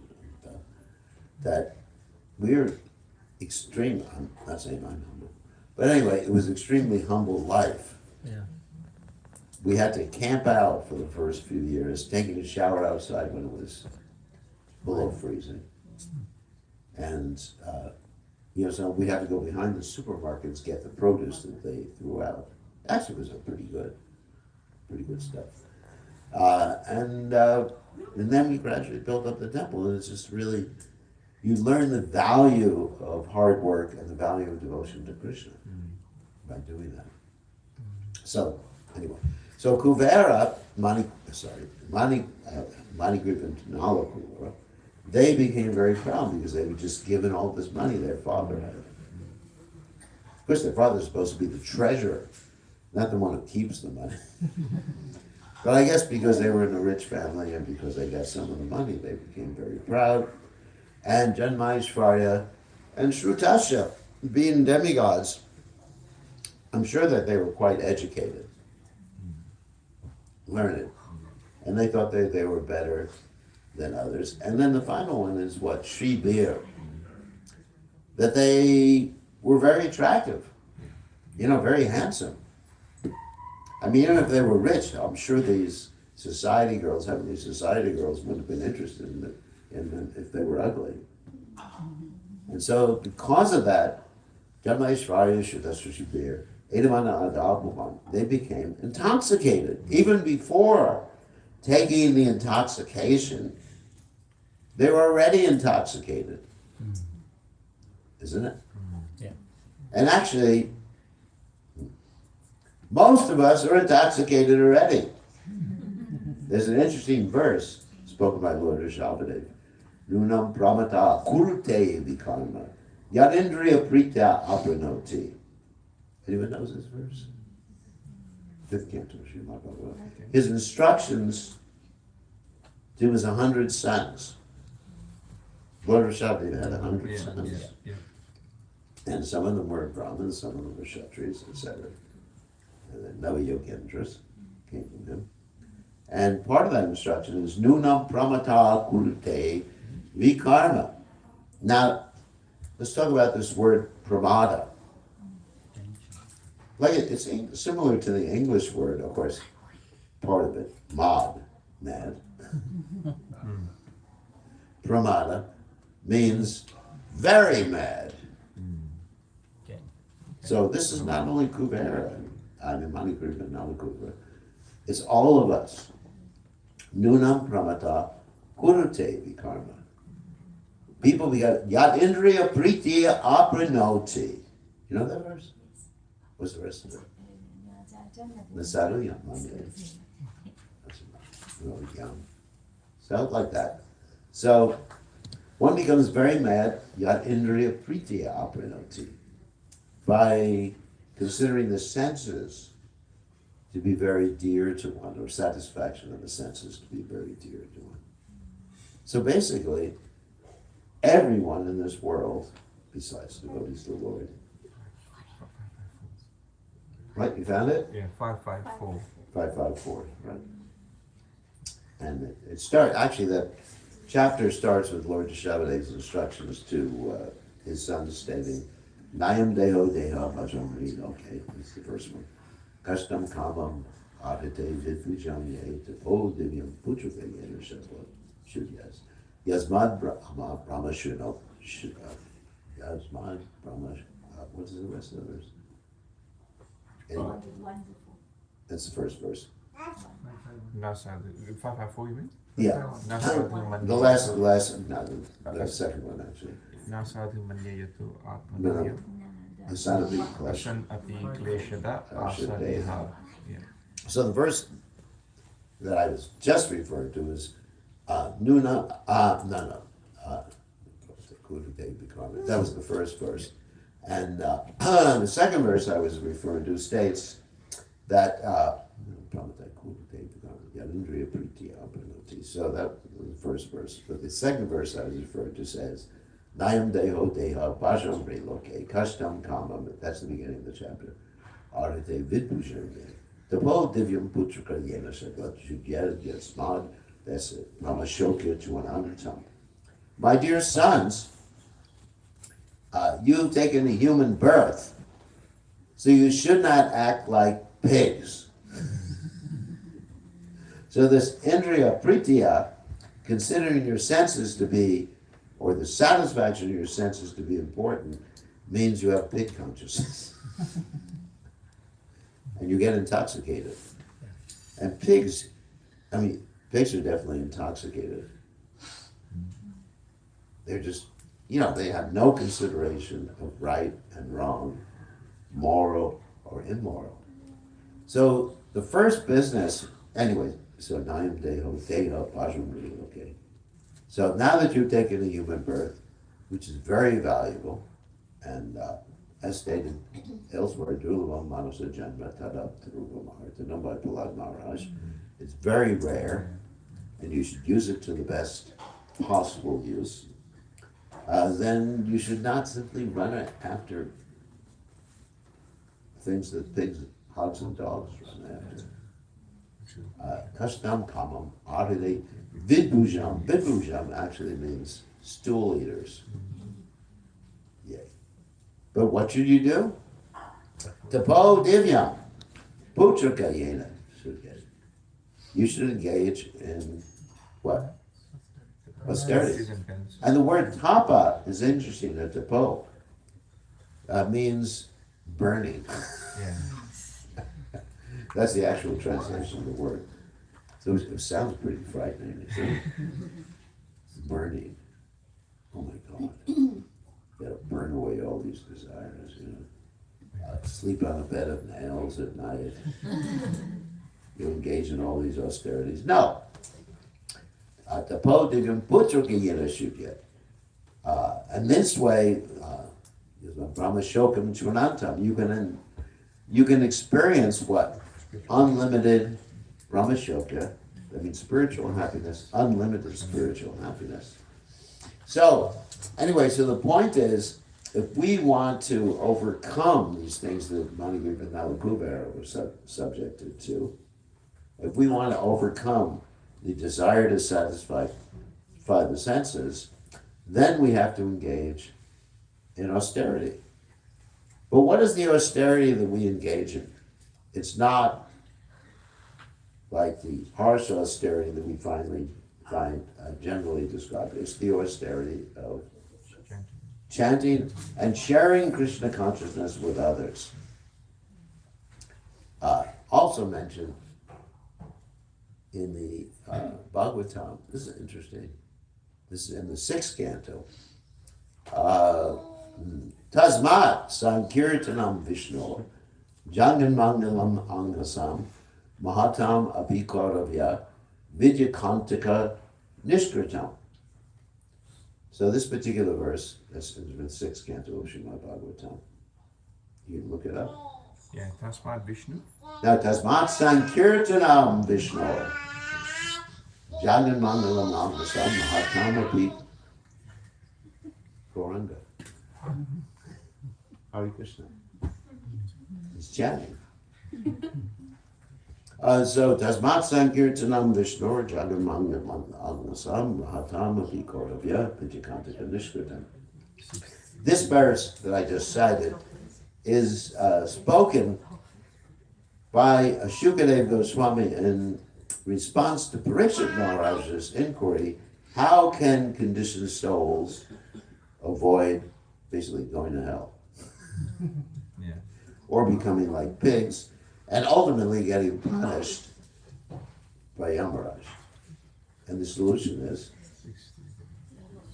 Speaker 2: that we were I'm not saying I'm humble, but anyway, it was extremely humble life.
Speaker 5: Yeah.
Speaker 2: We had to camp out for the first few years, taking a shower outside when it was below freezing. And, so we had to go behind the supermarkets, get the produce that they threw out. Actually, it was pretty good stuff. And then we gradually built up the temple, and it's just really, you learn the value of hard work and the value of devotion to Krishna by doing that. So, anyway, so Kuvera, Manigriva and Nalakura, they became very proud because they were just given all this money their father had. Of course, their father's supposed to be the treasurer, not the one who keeps the money. But I guess because they were in a rich family and because they got some of the money, they became very proud. And Janmaishvarya and Shrutasha, being demigods, I'm sure that they were quite educated, learned, and they thought they were better than others. And then the final one is Shri Bir, that they were very attractive, very handsome. I mean, even if they were rich, I'm sure these society girls wouldn't have been interested in them if they were ugly. And so, because of that, Janmaishvarya, Shrutasha, Bir, Edamana Adabuman, they became intoxicated. Even before taking the intoxication, they were already intoxicated. Isn't it?
Speaker 5: Yeah.
Speaker 2: And actually, most of us are intoxicated already. There's an interesting verse spoken by Lord Rishabhadev. Nunam pramata kurute vikarma yadindriya pritya apranoti. Anyone knows this verse? 5th canto, Srimad Bhagavatam. His instructions to his 100 sons. Lord Rishabhadev had 100 sons.
Speaker 4: Yeah.
Speaker 2: And some of them were Brahmins, some of them were Kshatriyas, etc. And then Navayogendras came from him. And part of that instruction is Nunam pramata kurute vikarma. Now, let's talk about this word pramada. Like it's similar to the English word, of course, part of it, mad. Pramada means very mad.
Speaker 5: Okay.
Speaker 2: So this is not only Kuvera, Manigriva and Nalakura, it's all of us. Nunam pramata kurute vikarma. People begot yad indriya pritiya apranoti. You know that verse? What's the rest of it? Nasadu yamande. That's really young. Sounds like that. So one becomes very mad, yad indriya pritiya apranoti, by considering the senses to be very dear to one, or satisfaction of the senses to be very dear to one. So basically, everyone in this world, besides devotees to the Lord. Right, you found it?
Speaker 4: Yeah, 554.
Speaker 2: 554, right. And it starts, actually that chapter starts with Lord Rishabhadev's instructions to his son stating, Nayam deho deha bhajamri, okay, that's the first one. Kashtam kamam adhite vidvijam ye tepo divyam putrave yena shudyas. Yasmad brahma shuno, Yasmad brahma, what is the rest of the verse? Anyway, that's the first verse.
Speaker 4: Nasadu. 554, you mean?
Speaker 2: Yeah.
Speaker 4: Nasadu
Speaker 2: The second one actually.
Speaker 4: Nasadu manyayatu
Speaker 2: No,
Speaker 4: atmanaya.
Speaker 2: the son of the flesh.
Speaker 4: Asan ati kleshada asadeha. Yeah.
Speaker 2: So the verse that I was just referring to is Nuna, that was the first verse. And the second verse I was referring to states that, so that was the first verse. But the second verse I was referring to says, Nayam deho deha bhajam reloke kashtam kamam, that's the beginning of the chapter. Arate vidbhujame. Tapo divyam putraka yena sagat jugyad yasmad, that's it. Ramashokya to an anatam. My dear sons, you've taken a human birth, so you should not act like pigs. So this indriya pritya, considering your senses to be, or the satisfaction of your senses to be important, means you have pig consciousness. And you get intoxicated. And pigs are definitely intoxicated. They're just, they have no consideration of right and wrong, moral or immoral. So the first business, anyway, so Nayam Deho Deha Bhajam, okay. So now that you've taken a human birth, which is very valuable, and as stated elsewhere, Dhruvam Manasa Janma Tadap Dhruvam by Prahlad Maharaj, it's very rare, and you should use it to the best possible use. Then you should not simply run after things that pigs, hogs, and dogs run after. Kashtam kamam, aride, vidbhujam. Vidbhujam actually means stool eaters. Yay. But what should you do? Tapo divyam, putraka yena. You should engage in what? Austerity. And the word tapa is interesting, the tapo. Means burning.
Speaker 4: Yeah.
Speaker 2: That's the actual translation of the word. So it sounds pretty frightening. Burning. Oh my God. You gotta burn away all these desires, sleep on a bed of nails at night. You engage in all these austerities. No. And this way, Brahma Shokam Chunantam, you can experience what? Unlimited Brahmashoka, that means spiritual happiness, unlimited spiritual happiness. So, anyway, so the point is, if we want to overcome these things that Manigriva and Nalakubera were subjected to, if we want to overcome the desire to satisfy the senses, then we have to engage in austerity. But what is the austerity that we engage in? It's not like the harsh austerity that we find generally described. It's the austerity of chanting and sharing Krishna consciousness with others. Also mentioned in the Bhagavatam, this is interesting, this is in the 6th canto, Tasmat Sankirtanam Vishnu Jangan Mangalam Angasam Mahatam Abhikaravya Vidyakantika Nishkritam. So this particular verse, that's in the 6th canto of Srimad Bhagavatam. You can look it up.
Speaker 4: Yeah, Tasmat Vishnu.
Speaker 2: Now, Tasmat Sankirtanam Vishnu Jangan Mangalam Angasam Mahatam Abhikaravya Gauranga. Hare Krishna. He's chanting. So, Tasmat Sankirtanam Vishnu Jagamangalam Angasam Mahatam Abhikaravya Vidyakantika Nishkritam. This verse that I just cited is spoken by Shukadeva Goswami in response to Parikshit Maharaj's inquiry, how can conditioned souls avoid basically going to hell?
Speaker 4: Yeah.
Speaker 2: Or becoming like pigs, and ultimately getting punished by Yamaraj. And the solution is,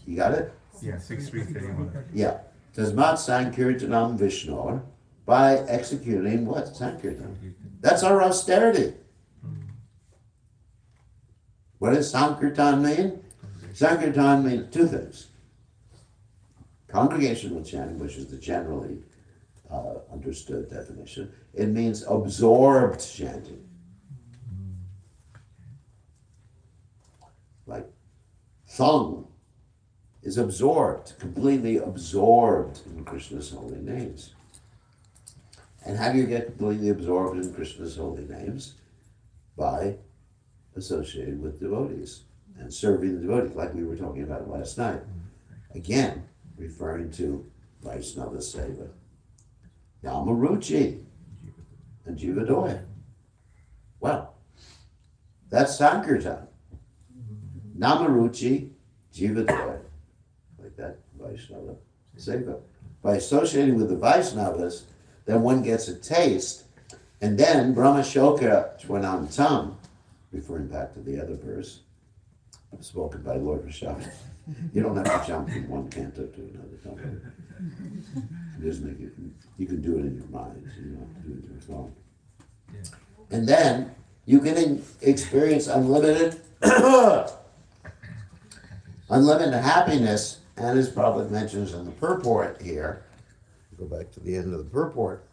Speaker 2: you got it?
Speaker 4: Yeah, 6.3.31.
Speaker 2: Yeah. Tasmat Sankirtanam Vishnu, by executing what? Sankirtan. That's our austerity. What does Sankirtan mean? Sankirtan means two things. Congregational chanting, which is the generally understood definition, it means absorbed chanting. Like sung is absorbed, completely absorbed in Krishna's holy names. And how do you get completely absorbed in Krishna's holy names? By associating with devotees and serving the devotees, like we were talking about last night. Again, referring to Vaishnava Seva. Namaruchi and Jivadoya. Well, that's Sankirtan. Namaruchi, Jivadoya. Like that, Vaishnava Seva. By associating with the Vaishnavas, then one gets a taste, and then Brahmashoka Chwanantam, referring back to the other verse, spoken by Lord Rishabh. You don't have to jump from one canto to another. Don't worry. It isn't you can do it in your mind. So you don't have to do it in your phone.
Speaker 4: Yeah.
Speaker 2: And then you can experience unlimited happiness, and as Prabhupada mentions in the purport here, go back to the end of the purport,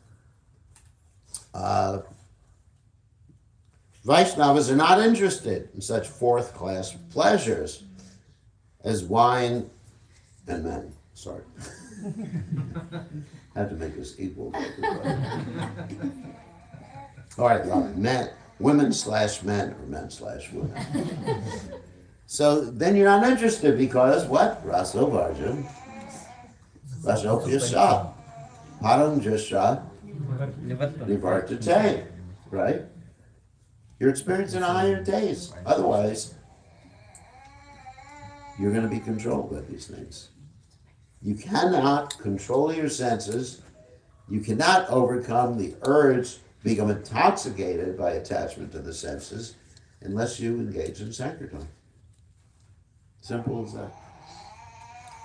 Speaker 2: Vaishnavas are not interested in such fourth-class pleasures as wine and men. Sorry. I have to make this equal. All right, men, women/men, or men/women. So then you're not interested because what? Raso Varjan, Rasopyasha, Param Jasha, Nivartate, right? You're experiencing a higher taste. Otherwise, you're going to be controlled by these things. You cannot control your senses. You cannot overcome the urge to become intoxicated by attachment to the senses unless you engage in Sankirtan. Simple as that.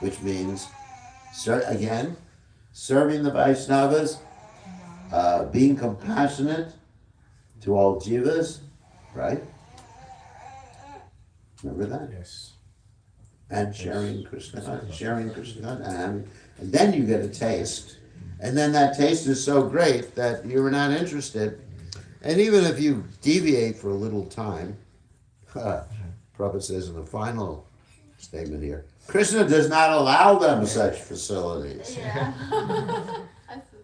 Speaker 2: Which means, again, serving the Vaishnavas, being compassionate to all jivas, right? Remember that?
Speaker 4: Yes.
Speaker 2: And sharing Krishna, and then you get a taste. And then that taste is so great that you're not interested. And even if you deviate for a little time, Prabhupada says in the final statement here, Krishna does not allow them such facilities.
Speaker 3: Yeah.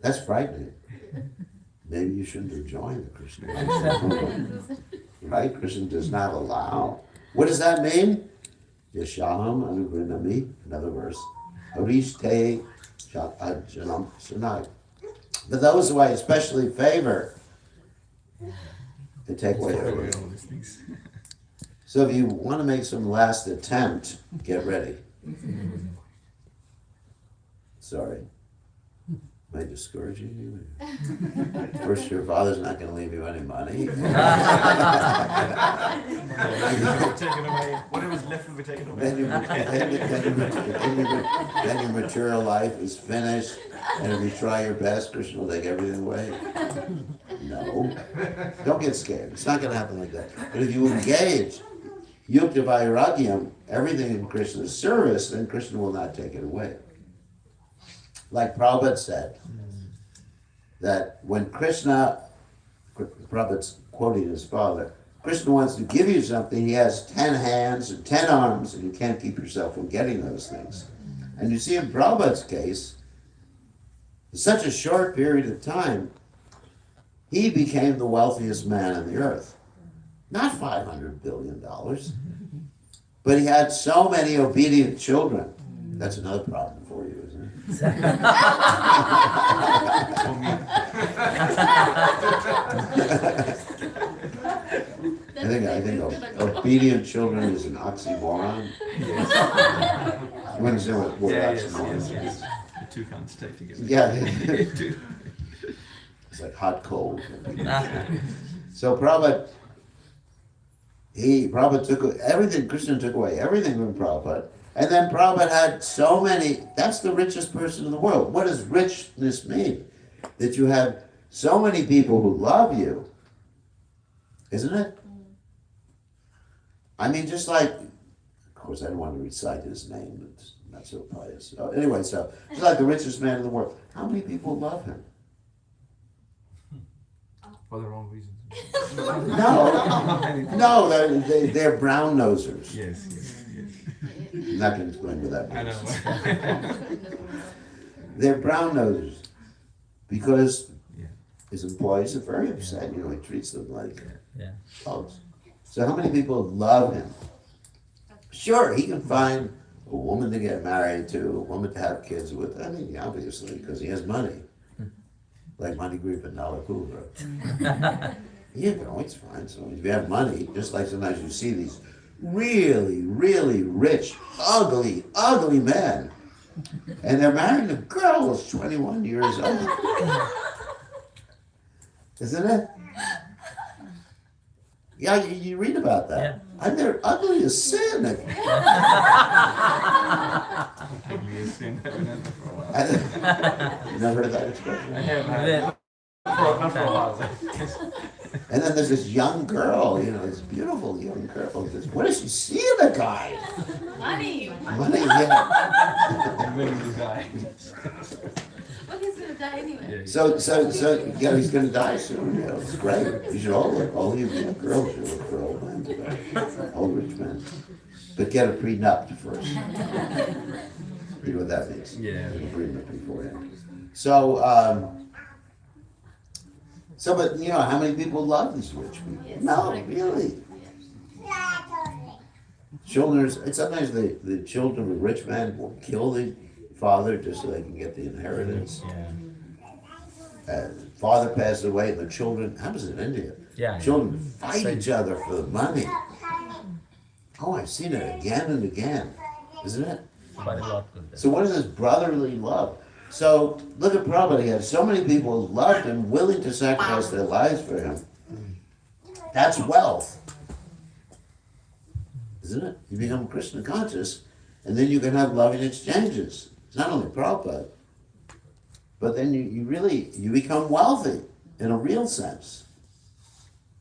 Speaker 2: That's frightening. Maybe you shouldn't have joined the Krishna. Right? Krishna does not allow. What does that mean? Yashaham anugrinami, another verse. Arishte janam sanai. But those who I especially favor, they take away everything.
Speaker 4: All these things.
Speaker 2: So if you want to make some last attempt, get ready. Sorry. Am I discouraging you? First, your father's not going to leave you any money.
Speaker 5: Taken away. Whatever's left will be taken away.
Speaker 2: Then your material life is finished, and if you try your best, Krishna will take everything away. No. Don't get scared. It's not going to happen like that. But if you engage, yukta vairagyam, everything in Krishna's service, then Krishna will not take it away. Like Prabhupada said, that when Krishna, Prabhupada's quoting his father, Krishna wants to give you something, he has 10 hands and 10 arms, and you can't keep yourself from getting those things. And you see in Prabhupada's case, in such a short period of time, he became the wealthiest man on the earth. Not $500 billion, but he had so many obedient children. That's another problem for you, isn't it? I think obedient children is an oxymoron. You understand what oxymoron is?
Speaker 4: The two can't stay together.
Speaker 2: Yeah. It's like hot, cold. So Prabhupada took everything, Krishna took away everything from Prabhupada. And then Prabhupada had so many, that's the richest person in the world. What does richness mean? That you have so many people who love you, isn't it? I mean, just like, of course, I don't want to recite his name, it's not so pious. Anyway, so, just like the richest man in the world, how many people love him?
Speaker 5: For the wrong reasons.
Speaker 2: No, they're brown nosers.
Speaker 5: Yes, yes, yes.
Speaker 2: I'm not going to explain what that
Speaker 5: I
Speaker 2: means.
Speaker 5: know.
Speaker 2: They're brown nosers because
Speaker 5: Yeah.
Speaker 2: his employees are very upset. He treats them like
Speaker 4: Yeah.
Speaker 2: dogs. So how many people love him? Sure, he can find a woman to get married to, a woman to have kids with. I mean, obviously, because he has money. Like Money Group and Nalakura. It's fine. So if you have money, just like sometimes you see these really, really rich, ugly, ugly men. And they're marrying a girl who's 21 years old. Isn't it? Yeah, you read about that.
Speaker 4: Yeah.
Speaker 2: And they're ugly as sin.
Speaker 5: Ugly as sin. I've been at that for a while.
Speaker 2: You never heard that expression?
Speaker 5: I have.
Speaker 4: Then-
Speaker 5: Not for a while.
Speaker 2: And then there's this young girl, this beautiful young girl. What does she see in a guy?
Speaker 3: Money.
Speaker 2: Money, yeah.
Speaker 5: I'm willing to die.
Speaker 3: But he's gonna die anyway.
Speaker 2: So, yeah, he's gonna die soon. It's great. You should all you young girls should look for old men today, old rich men. But get a prenup first. You know what that means?
Speaker 5: Yeah.
Speaker 2: Get a prenup beforehand. So, but how many people love these rich people?
Speaker 3: Yes.
Speaker 2: No, really. Sometimes the children of a rich man will kill the father just so they can get the inheritance.
Speaker 4: Yeah.
Speaker 2: Father passes away, and the children, happens in India.
Speaker 4: Yeah.
Speaker 2: Children fight each other for the money. Oh, I've seen it again and again, isn't it?
Speaker 4: Quite a lot of them.
Speaker 2: So what is this brotherly love? So look at Prabhupada, he had so many people who loved him, willing to sacrifice their lives for him. That's wealth. Isn't it? You become Krishna conscious, and then you can have loving exchanges. It's not only Prabhupada, but then you become wealthy in a real sense.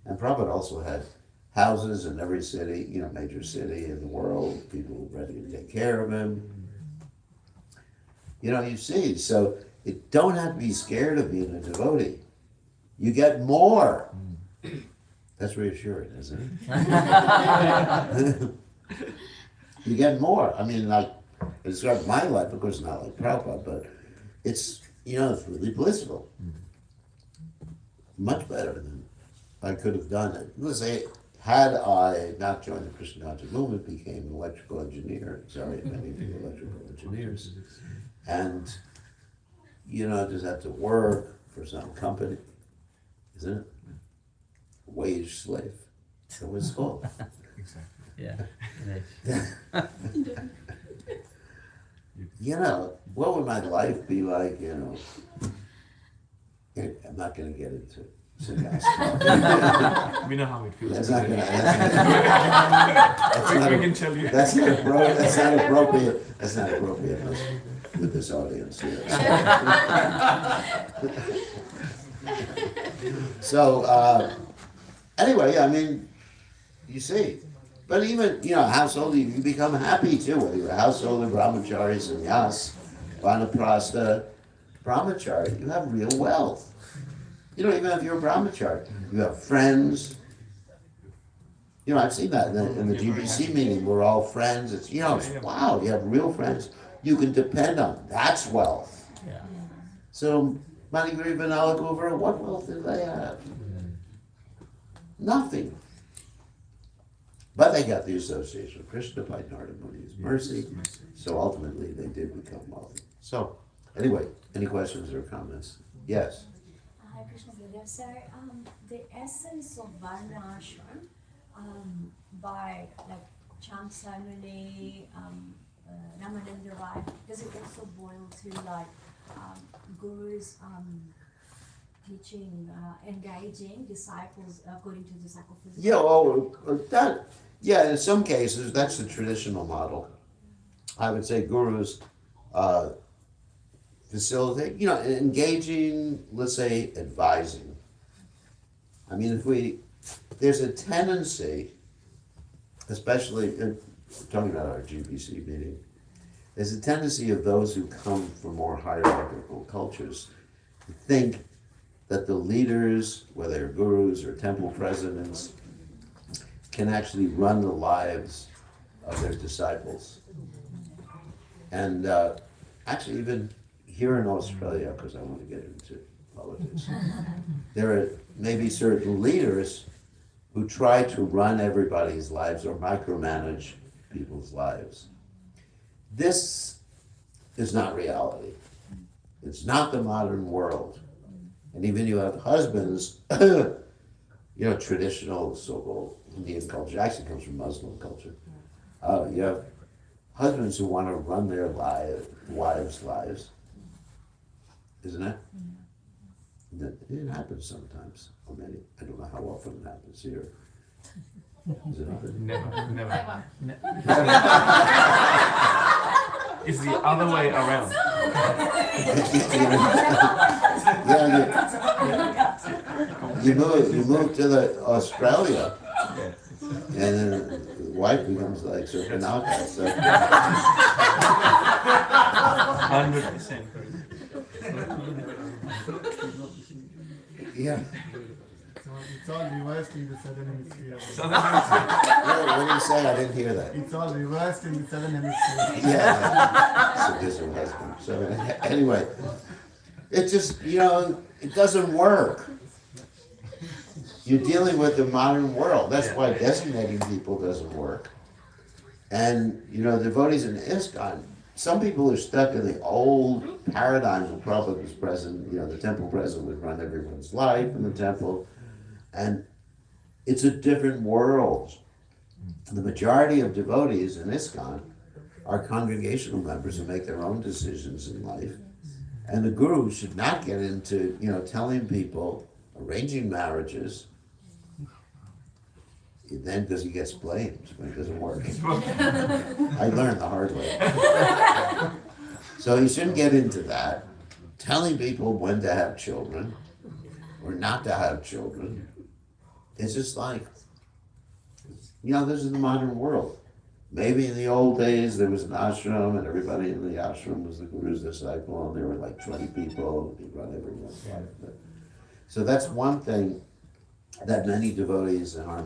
Speaker 2: And Prabhupada also had houses in every city, major city in the world, people ready to take care of him. You see, so you don't have to be scared of being a devotee. You get more. That's reassuring, isn't it? You get more. I mean, like, it's not my life, of course, it's not like Prabhupada, but it's, it's really blissful. Much better than I could have done it. Let's say, had I not joined the Krishna conscious movement, became an electrical engineer. Sorry, many people are electrical engineers. And, just have to work for some company, isn't it? Wage slave. That's what it's called.
Speaker 5: Exactly.
Speaker 4: Yeah.
Speaker 2: What would my life be like, I'm not going to get into sannyasa.
Speaker 5: We know how it feels.
Speaker 2: That's not going
Speaker 5: We can tell you.
Speaker 2: That's not appropriate. That's not appropriate with this audience here. So, anyway, I mean, you see. But even, household, you become happy too, whether you're a householder, brahmachari, sannyas, vanaprastha, brahmachari, you have real wealth. Even if you're a brahmachari, you have friends. I've seen that in the GBC meeting, we're all friends. It's, wow, you have real friends you can depend on. That's wealth.
Speaker 4: Yeah.
Speaker 2: So, Maniguri Vinalagovara, what wealth did they have? Nothing. But they got the association of Krishna by Narada Muni's mercy. So ultimately they did become wealthy. So, anyway, any questions or comments? Yes?
Speaker 3: Hi, Krishna Gurudev. Sir, the essence of Varna ashram by like Chamsamuni, Ramananda Rai, does it also boil to like Guru's teaching, engaging disciples according to disciple philosophy?
Speaker 2: In some cases, that's the traditional model. I would say Gurus facilitate, engaging, let's say, advising. I mean, there's a tendency, especially, we're talking about our GBC meeting, there's a tendency of those who come from more hierarchical cultures to think that the leaders, whether they're gurus or temple presidents, can actually run the lives of their disciples. And actually even here in Australia, because I want to get into politics, there are maybe certain leaders who try to run everybody's lives or micromanage people's lives. This is not reality. It's not the modern world. And even you have husbands, traditional so-called Indian culture, actually comes from Muslim culture. You have husbands who want to run their wives' lives, isn't it? It happens sometimes. I don't know how often it happens here. Does it happen?
Speaker 5: Never. It's the other way around.
Speaker 2: You move to Australia, and then the wife becomes like Surpanaka. So.
Speaker 5: 100%.
Speaker 2: Yeah.
Speaker 9: It's all reversed in the southern hemisphere.
Speaker 2: What did you say? I didn't hear that.
Speaker 9: It's all reversed in the southern hemisphere.
Speaker 2: Yeah. Submissive husband. So anyway, it just, it doesn't work. You're dealing with the modern world. That's why designating people doesn't work. And, devotees in ISKCON, some people are stuck in the old paradigm of Prabhupada was present, the temple president would run everyone's life in the temple. And it's a different world. The majority of devotees in ISKCON are congregational members who make their own decisions in life. And the guru should not get into, telling people, arranging marriages, then because he gets blamed when it doesn't work. I learned the hard way. So you shouldn't get into that. Telling people when to have children or not to have children. It's just like, this is the modern world. Maybe in the old days there was an ashram and everybody in the ashram was the guru's disciple and there were like 20 people who run everyone's life. So that's one thing that many devotees in our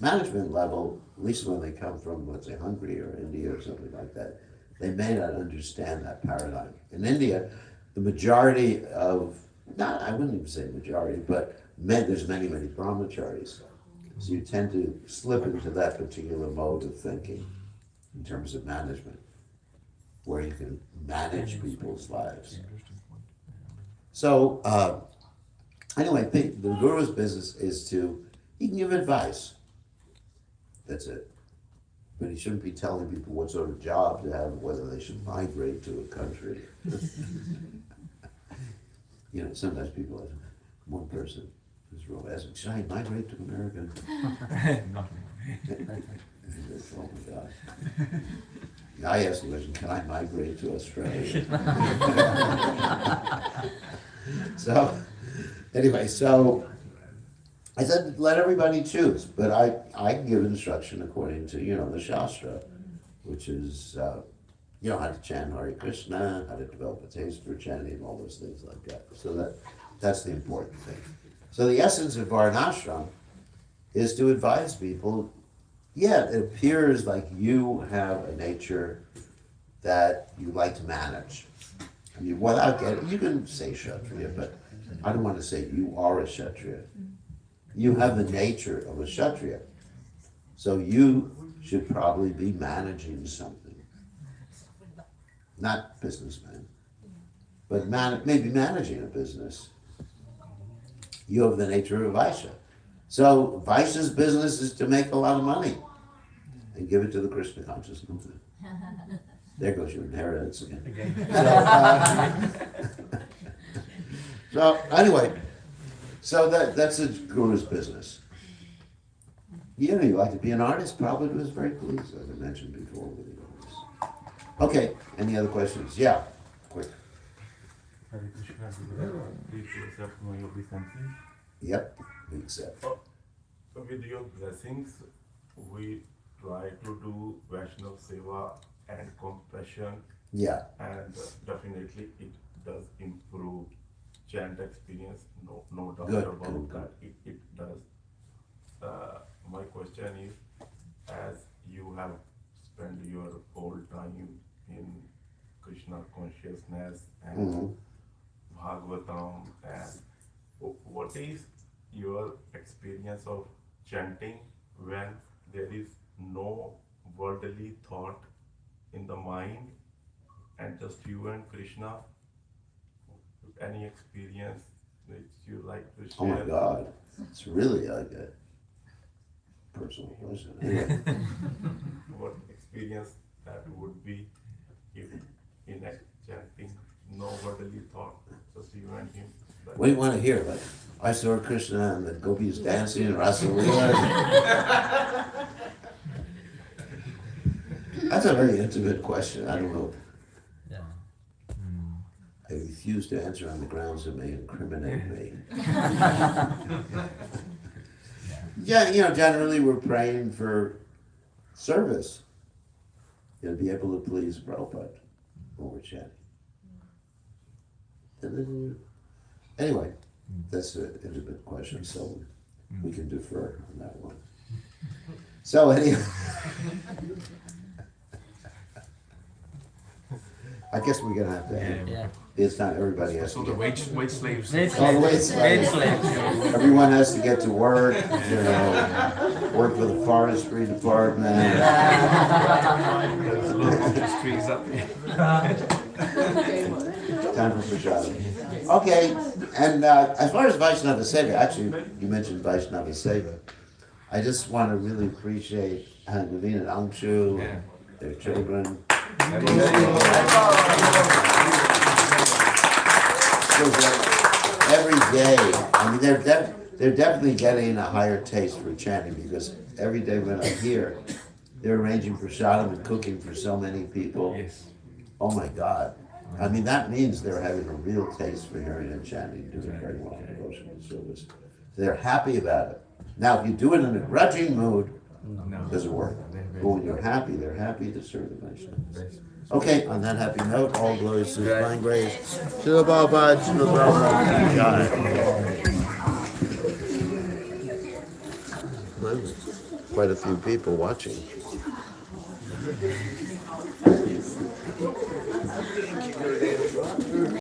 Speaker 2: management level, at least when they come from, let's say, Hungary or India or something like that, they may not understand that paradigm. In India, the majority of, I wouldn't even say majority, but there's many brahmacharis. So you tend to slip into that particular mode of thinking in terms of management, where you can manage people's lives. So, anyway, the guru's business is he can give advice. That's it. But he shouldn't be telling people what sort of job to have, whether they should migrate to a country. Sometimes people ask, one person is real asking, should I migrate to America?
Speaker 5: Not
Speaker 2: Oh my God. I asked the question, can I migrate to Australia? So, anyway, I said, let everybody choose, but I can give instruction according to, the Shastra, which is, how to chant Hare Krishna, how to develop a taste for chanting, all those things like that. So that's the important thing. So the essence of Varnashram is to advise people, it appears like you have a nature that you like to manage. I mean, you can say Kshatriya, but I don't want to say you are a Kshatriya. You have the nature of a Kshatriya. So you should probably be managing something. Not businessman, but maybe managing a business. You have the nature of Vaishya. So Vaishya's business is to make a lot of money and give it to the Krishna conscious movement. There goes your inheritance again. So anyway, that's a guru's business. You like to be an artist, probably was very pleased, as I mentioned before with the artists. Okay, any other questions? Yeah, quick.
Speaker 10: Hare Krishna, please accept my obeisance.
Speaker 2: Yep, we accept.
Speaker 10: With your blessings, we try to do Vaishnav Seva and compassion,
Speaker 2: Yeah,
Speaker 10: and definitely it does improve chant experience, no doubt
Speaker 2: Good,
Speaker 10: about
Speaker 2: good,
Speaker 10: that, it does. My question is, as you have spent your whole time in Krishna consciousness and
Speaker 2: Mhm.
Speaker 10: Bhagavatam, and what is your experience of chanting when there is no worldly thought in the mind and just you and Krishna? Any experience which you like to
Speaker 2: Oh my
Speaker 10: share?
Speaker 2: God, it's really like a personal question. Anyway,
Speaker 10: What experience that would be if in a chanting no worldly thought, just you and him?
Speaker 2: what do you want to hear? Like, I saw Krishna and the gopis dancing and Rasa Leela. That's a very intimate question. I don't know.
Speaker 4: Yeah.
Speaker 2: I refuse to answer on the grounds it may incriminate me. Yeah, generally we're praying for service. Be able to please Prabhupada when we're chanting. And then, anyway, that's an intimate question, so we can defer on that one. So anyway, I guess we're gonna have to end.
Speaker 4: Yeah.
Speaker 2: It's not everybody has
Speaker 5: So
Speaker 2: to
Speaker 5: the
Speaker 2: get.
Speaker 5: wage slaves.
Speaker 2: All the way it's
Speaker 4: Wage
Speaker 2: like,
Speaker 4: slaves.
Speaker 2: everyone has to get to work, work for the forestry department.
Speaker 5: Trees up.
Speaker 2: Time for prashadam. Okay, and as far as Vaishnava Seva, actually, you mentioned Vaishnava Seva. I just want to really appreciate Naveen and Angshu,
Speaker 5: Yeah.
Speaker 2: their children. Every day, I mean, they're definitely getting a higher taste for chanting, because every day when I'm here, they're arranging prasadam and cooking for so many people.
Speaker 5: Yes.
Speaker 2: Oh my God. I mean, that means they're having a real taste for hearing and chanting, doing very well in devotional service. They're happy about it. Now, if you do it in a grudging mood, it doesn't work. But when you're happy, they're happy to serve the Vaishnavas. Okay, on that happy note, all glories to the divine grace. Srila Prabhupada, Srila Prabhupada. Quite a few people watching.